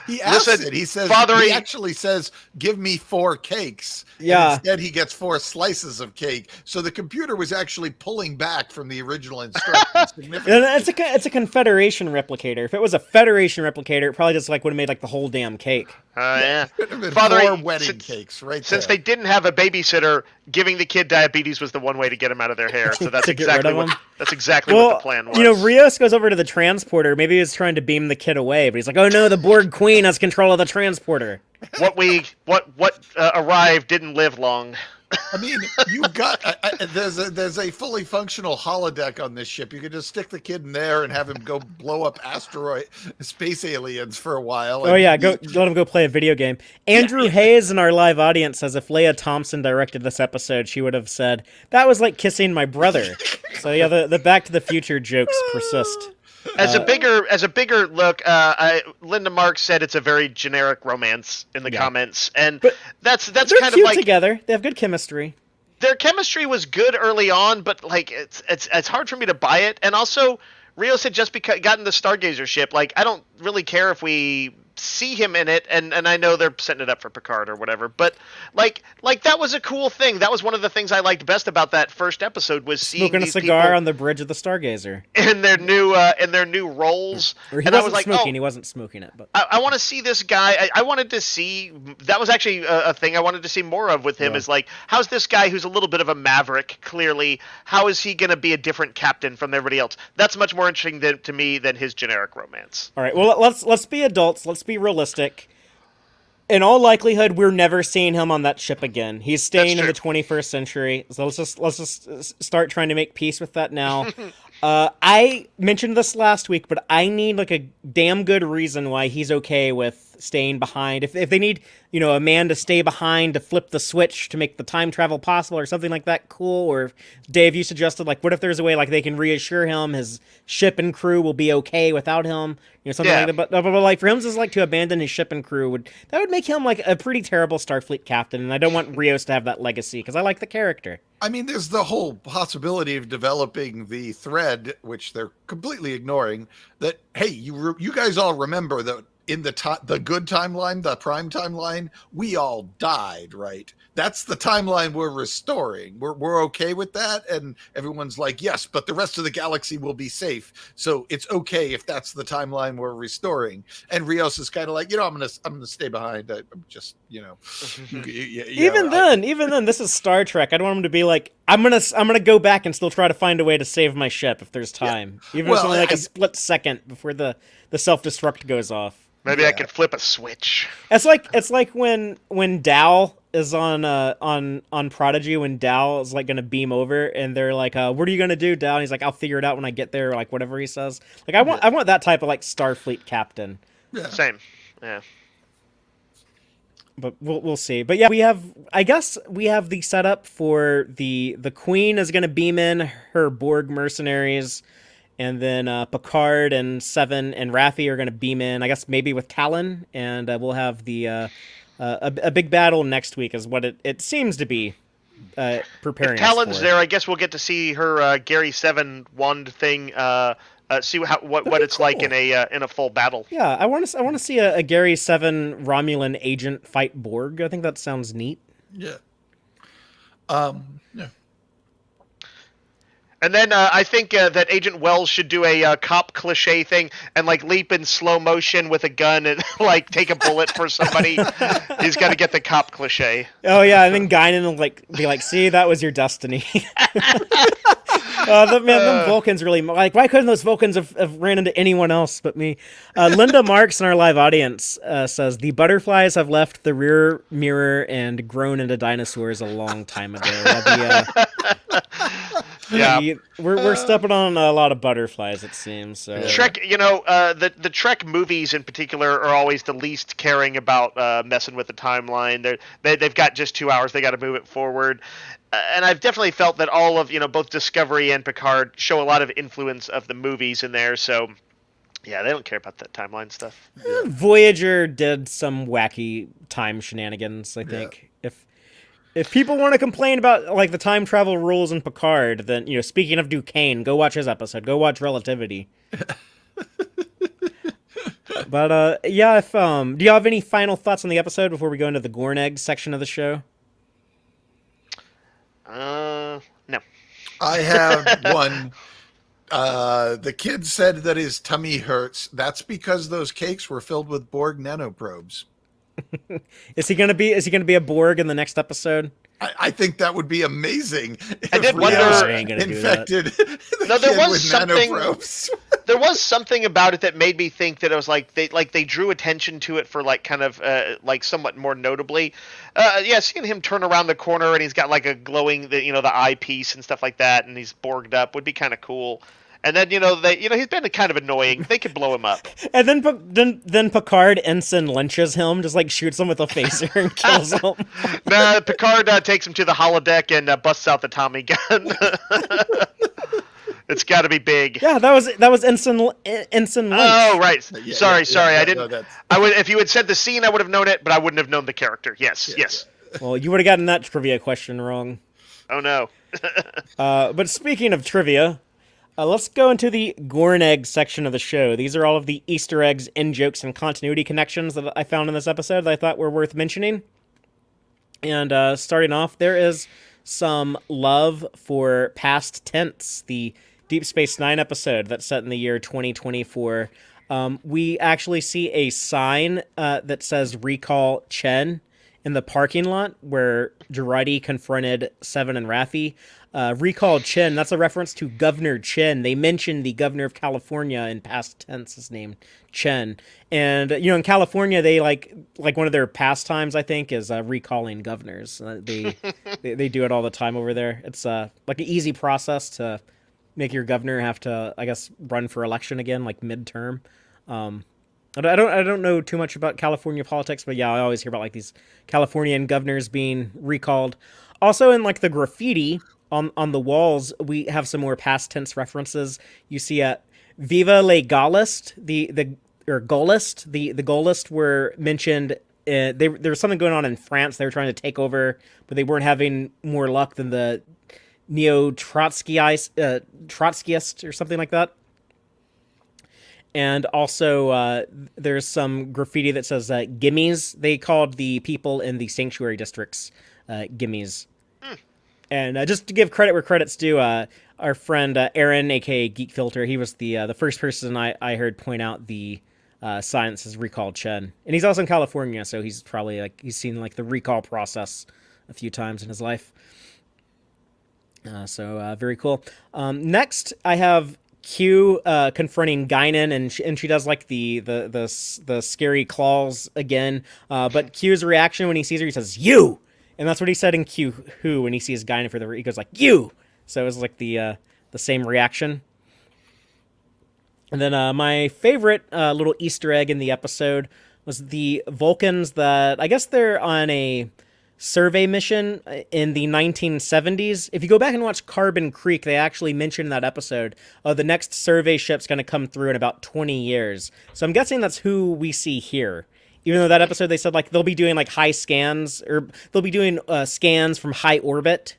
he asks it. He says, Father, he actually says, "Give me 4 cakes." Yeah. And instead, he gets 4 slices of cake. So the computer was actually pulling back from the original instructions significantly. It's a Confederation replicator. If it was a Federation replicator, it probably just like would have made like the whole damn cake. Yeah. Could have been Father, 4 wedding cakes, right? Since they didn't have a babysitter, giving the kid diabetes was the one way to get him out of their hair. So that's exactly what the plan was. You know, Rios goes over to the transporter. Maybe he's trying to beam the kid away, but he's like, "Oh no, the Borg Queen has control of the transporter." What arrived didn't live long. I mean, you got there's a fully functional holodeck on this ship. You could just stick the kid in there and have him go blow up space aliens for a while. Oh yeah, let him go play a video game. Andrew Hayes in our live audience says if Leia Thompson directed this episode, she would have said that was like kissing my brother. So yeah, the Back to the Future jokes persist. As a bigger look, Linda Marks said it's a very generic romance in the comments, and but that's they're kind cute of like together. They have good chemistry. Their chemistry was good early on, but like it's hard for me to buy it. And also, Rios had just gotten the Stargazer ship. Like I don't really care if we see him in it, and I know they're setting it up for Picard or whatever, but like that was a cool thing. That was one of the things I liked best about that first episode was seeing smoking a cigar on the bridge of the Stargazer in their new roles. Or he and wasn't I was like, smoking. He wasn't smoking it, but I want to see this guy. I wanted to see. That was actually a thing I wanted to see more of with him. Is like, how's this guy who's a little bit of a maverick? Clearly, how is he going to be a different captain from everybody else? That's much more interesting to me than his generic romance. All right. Well, let's be adults. Let's be realistic. In all likelihood, we're never seeing him on that ship again. He's staying in the 21st century. So let's just start trying to make peace with that now. I mentioned this last week, but I need like a damn good reason why he's okay with staying behind. If they need, a man to stay behind to flip the switch to make the time travel possible or something like that, cool. Or Dave, you suggested like, what if there's a way like they can reassure him his ship and crew will be okay without him, something like that. But like for him just like to abandon his ship and crew would make him like a pretty terrible Starfleet captain. And I don't want Rios to have that legacy because I like the character. I mean, there's the whole possibility of developing the thread, which they're completely ignoring, that, hey, you guys all remember that in the good timeline, the prime timeline, we all died, right? That's the timeline we're restoring. We're okay with that, and everyone's like, yes, but the rest of the galaxy will be safe. So it's okay if that's the timeline we're restoring. And Rios is kind of like, I'm gonna stay behind. I'm just, Even then, this is Star Trek. I don't want him to be like, I'm gonna go back and still try to find a way to save my ship if there's time. Even if it's only like a split second before the self-destruct goes off. Maybe I could flip a switch. It's like when Dal is on Prodigy, when Dal is like gonna beam over and they're like, what are you gonna do, Dal? And he's like, I'll figure it out when I get there, or like whatever he says. Like I want that type of like Starfleet captain. Yeah. Same. Yeah. But we'll see. But yeah, we have the setup for the Queen is gonna beam in her Borg mercenaries. And then Picard and Seven and Raffi are going to beam in, I guess maybe with Talon, and we'll have the a big battle next week is what it seems to be preparing. If Talon's for. There, I guess we'll get to see her Gary 7 wand thing. See what it's cool. Like in a full battle. Yeah, I want to see a Gary 7 Romulan agent fight Borg. I think that sounds neat. Yeah. Yeah. And then I think that Agent Wells should do a cop cliche thing and like leap in slow motion with a gun and like take a bullet for somebody. He's got to get the cop cliche. Oh yeah, and then Guinan will be like, "See, that was your destiny." Them Vulcans really like. Why couldn't those Vulcans have ran into anyone else but me? Linda Marks in our live audience says the butterflies have left the rear mirror and grown into dinosaurs a long time ago. Yeah. We're stepping on a lot of butterflies, it seems. So Trek, the Trek movies in particular are always the least caring about messing with the timeline. They've got just 2 hours; they got to move it forward. And I've definitely felt that all of both Discovery and Picard show a lot of influence of the movies in there. So yeah, they don't care about that timeline stuff. Voyager did some wacky time shenanigans, I think. If people want to complain about like the time travel rules in Picard, then speaking of Duquesne, go watch his episode. Go watch Relativity. But yeah, if do you have any final thoughts on the episode before we go into the Gorneg section of the show? No. I have one. The kid said that his tummy hurts. That's because those cakes were filled with Borg nanoprobes. Is he gonna be a Borg in the next episode? I think that would be amazing. I did wonder. Infected. No, there was something. Nanoprobes. There was something about it that made me think that it was like they drew attention to it for like kind of like somewhat more notably. Seeing him turn around the corner and he's got like a glowing the eyepiece and stuff like that, and he's Borged up would be kind of cool. And then he's been kind of annoying. They could blow him up. And then Picard ensign lynches him, just like shoots him with a phaser and kills him. No, Picard takes him to the holodeck and busts out the Tommy gun. It's got to be big. Yeah, that was ensign Lynch. Oh right, sorry. I didn't. No, I would if you had said the scene, I would have known it, but I wouldn't have known the character. Yes. Well, you would have gotten that trivia question wrong. Oh no. But speaking of trivia. Let's go into the Gorneg section of the show. These are all of the Easter eggs, in-jokes, and continuity connections that I found in this episode that I thought were worth mentioning. And starting off, there is some love for past tense, the Deep Space Nine episode that's set in the year 2024. We actually see a sign that says Recall Chen in the parking lot where Jurati confronted Seven and Raffi. Recall Chen, that's a reference to Governor Chen. They mentioned the governor of California in past tense, his name, Chen. And, in California, they like one of their pastimes, I think, is recalling governors. They do it all the time over there. It's like an easy process to make your governor have to, I guess, run for election again, like midterm. I don't know too much about California politics, but yeah, I always hear about like these Californian governors being recalled. Also in like the graffiti on the walls, we have some more past tense references. You see Viva le Gaullist, the Gaullist were mentioned. There was something going on in France. They were trying to take over, but they weren't having more luck than the Trotskyist or something like that. And also, there's some graffiti that says gimmies. They called the people in the sanctuary districts gimmies. And just to give credit where credit's due, our friend Aaron, aka Geek Filter, he was the first person I heard point out the sign that says Recall Chen. And he's also in California, so he's probably he's seen like the recall process a few times in his life. So very cool. Next, I have Q confronting Guinan, and she does like the scary claws again. But Q's reaction when he sees her, he says "you," and that's what he said in Q Who when he sees Guinan he goes like "you." So it was like the same reaction. And then my favorite little Easter egg in the episode was the Vulcans that I guess they're on a survey mission in the 1970s. If you go back and watch Carbon Creek, they actually mentioned in that episode, the next survey ship's going to come through in about 20 years. So I'm guessing that's who we see here. Even though that episode they said like they'll be doing like high scans, or they'll be doing scans from high orbit.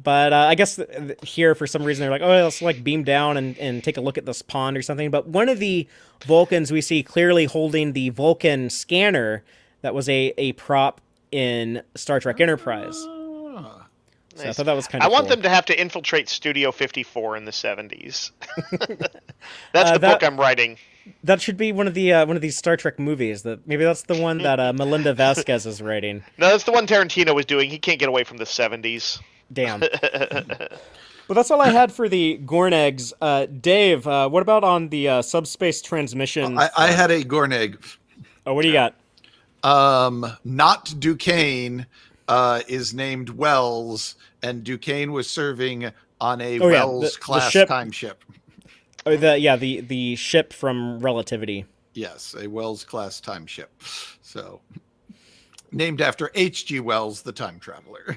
But I guess here for some reason they're like, oh, let's like beam down and take a look at this pond or something. But one of the Vulcans we see clearly holding the Vulcan scanner that was a prop in Star Trek Enterprise. So nice. I thought that was kind of cool. I want them to have to infiltrate Studio 54 in the 70s. That's the book I'm writing. That should be one of these Star Trek movies. Maybe that's the one that Melinda Vasquez is writing. No, that's the one Tarantino was doing. He can't get away from the 70s. Damn. Well, that's all I had for the Gornegs. Dave, what about on the subspace transmission? I had a Gorneg. Oh, what do you got? Not Duquesne is named Wells, and Duquesne was serving On a Wells-class time ship. Oh, the ship from Relativity. Yes, a Wells-class time ship. So, named after H.G. Wells, the time traveler.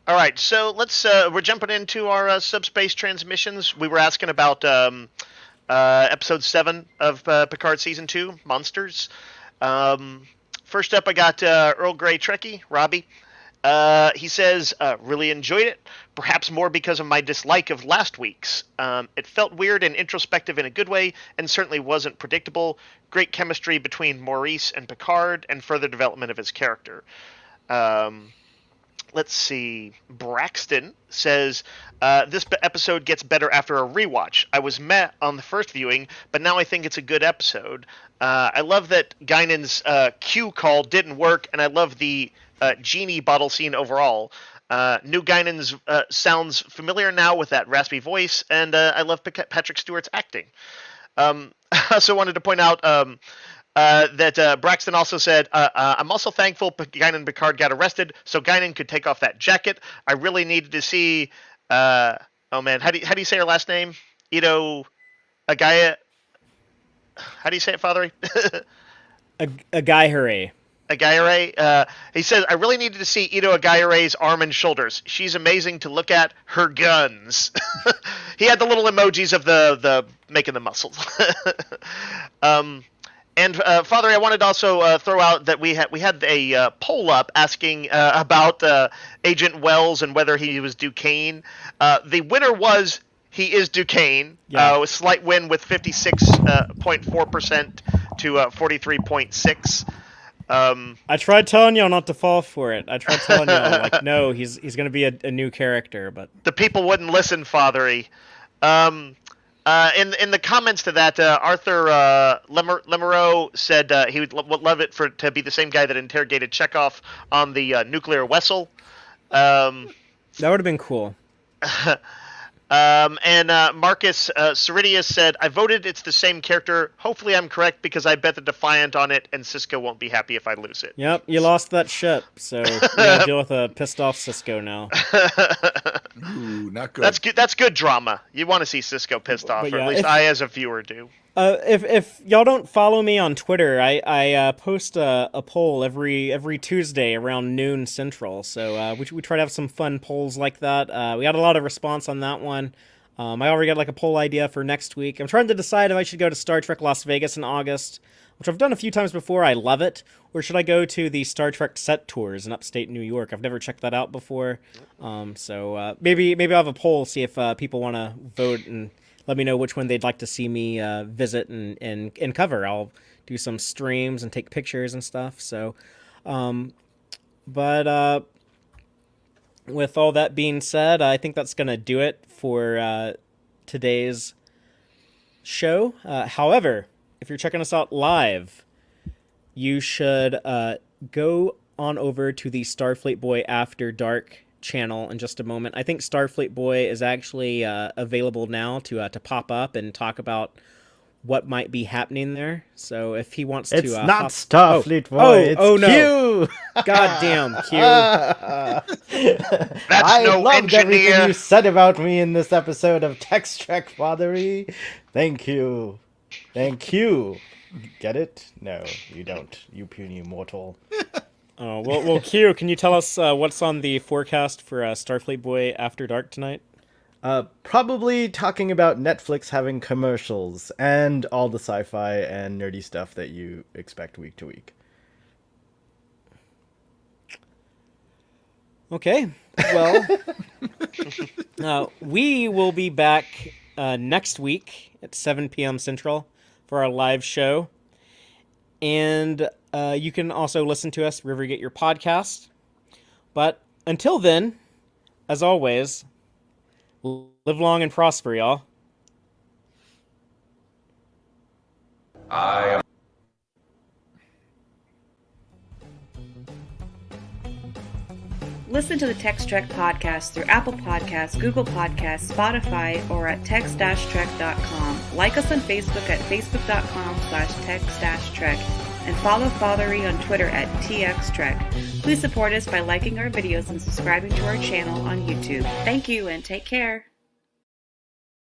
All right, so we're jumping into our subspace transmissions. We were asking about episode 7 of Picard season 2, Monsters. First up, I got Earl Grey Trekkie, Robbie. He says, really enjoyed it, perhaps more because of my dislike of last week's. It felt weird and introspective in a good way, and certainly wasn't predictable. Great chemistry between Maurice and Picard, and further development of his character. Let's see. Braxton says, this episode gets better after a rewatch. I was meh on the first viewing, but now I think it's a good episode. I love that Guinan's cue call didn't work, and I love the genie bottle scene overall. New Guinan's sounds familiar now with that raspy voice, and I love Patrick Stewart's acting. I also wanted to point out that Braxton also said, I'm also thankful Guinan and Picard got arrested so Guinan could take off that jacket. I really needed to see, oh man, how do you say her last name? Ito Agaya? How do you say it, Fathery? Agayere. Agayere. He says, I really needed to see Ito Agayere's arm and shoulders. She's amazing to look at. Her guns. He had the little emojis of the making the muscles. And Father, I wanted to also throw out that we had a poll up asking about Agent Wells and whether he was Duquesne. The winner was he is Duquesne. A slight win with 56.4% to 43.6. I tried telling y'all not to fall for it. I tried telling y'all, like, no, he's going to be a new character, but the people wouldn't listen, Fathery. In the comments to that, Arthur Lemereau said he would love it to be the same guy that interrogated Chekhov on the nuclear vessel. That would have been cool. And Marcus Ceridius said, I voted it's the same character. Hopefully I'm correct because I bet the Defiant on it, and Cisco won't be happy if I lose it. Yep, you lost that ship, so you gotta deal with a pissed off Cisco now. Ooh, not good. That's good drama. You want to see Cisco pissed off, or at least I as a viewer do. If y'all don't follow me on Twitter, I post a poll every Tuesday around noon Central. So we try to have some fun polls like that. We got a lot of response on that one. I already got like a poll idea for next week. I'm trying to decide if I should go to Star Trek Las Vegas in August, which I've done a few times before. I love it. Or should I go to the Star Trek set tours in upstate New York? I've never checked that out before. So maybe I'll have a poll, see if people want to vote and let me know which one they'd like to see me visit and cover. I'll do some streams and take pictures and stuff. So, but with all that being said, I think that's going to do it for today's show. However, if you're checking us out live, you should go on over to the Starfleet Boy After Dark channel in just a moment. I think Starfleet Boy is actually available now to pop up and talk about what might be happening there. So if he wants it's to... not Starfleet Boy, it's no. Q! Goddamn, Q. I loved everything you said about me in this episode of Tex-Trek, Fathery. Thank you. Thank you. Get it? No, you don't, you puny mortal. Oh, well, Q, can you tell us what's on the forecast for Starfleet Boy After Dark tonight? Probably talking about Netflix having commercials and all the sci-fi and nerdy stuff that you expect week to week. Okay, well, we will be back next week at 7 p.m. Central for our live show. And you can also listen to us wherever you get your podcast. But until then, as always, live long and prosper, y'all. Listen to the Tex-Trek podcast through Apple Podcasts, Google Podcasts, Spotify, or at tex-trek.com. Like us on Facebook at facebook.com/tex-trek. And follow Fathery on Twitter at TXTrek. Please support us by liking our videos and subscribing to our channel on YouTube. Thank you and take care.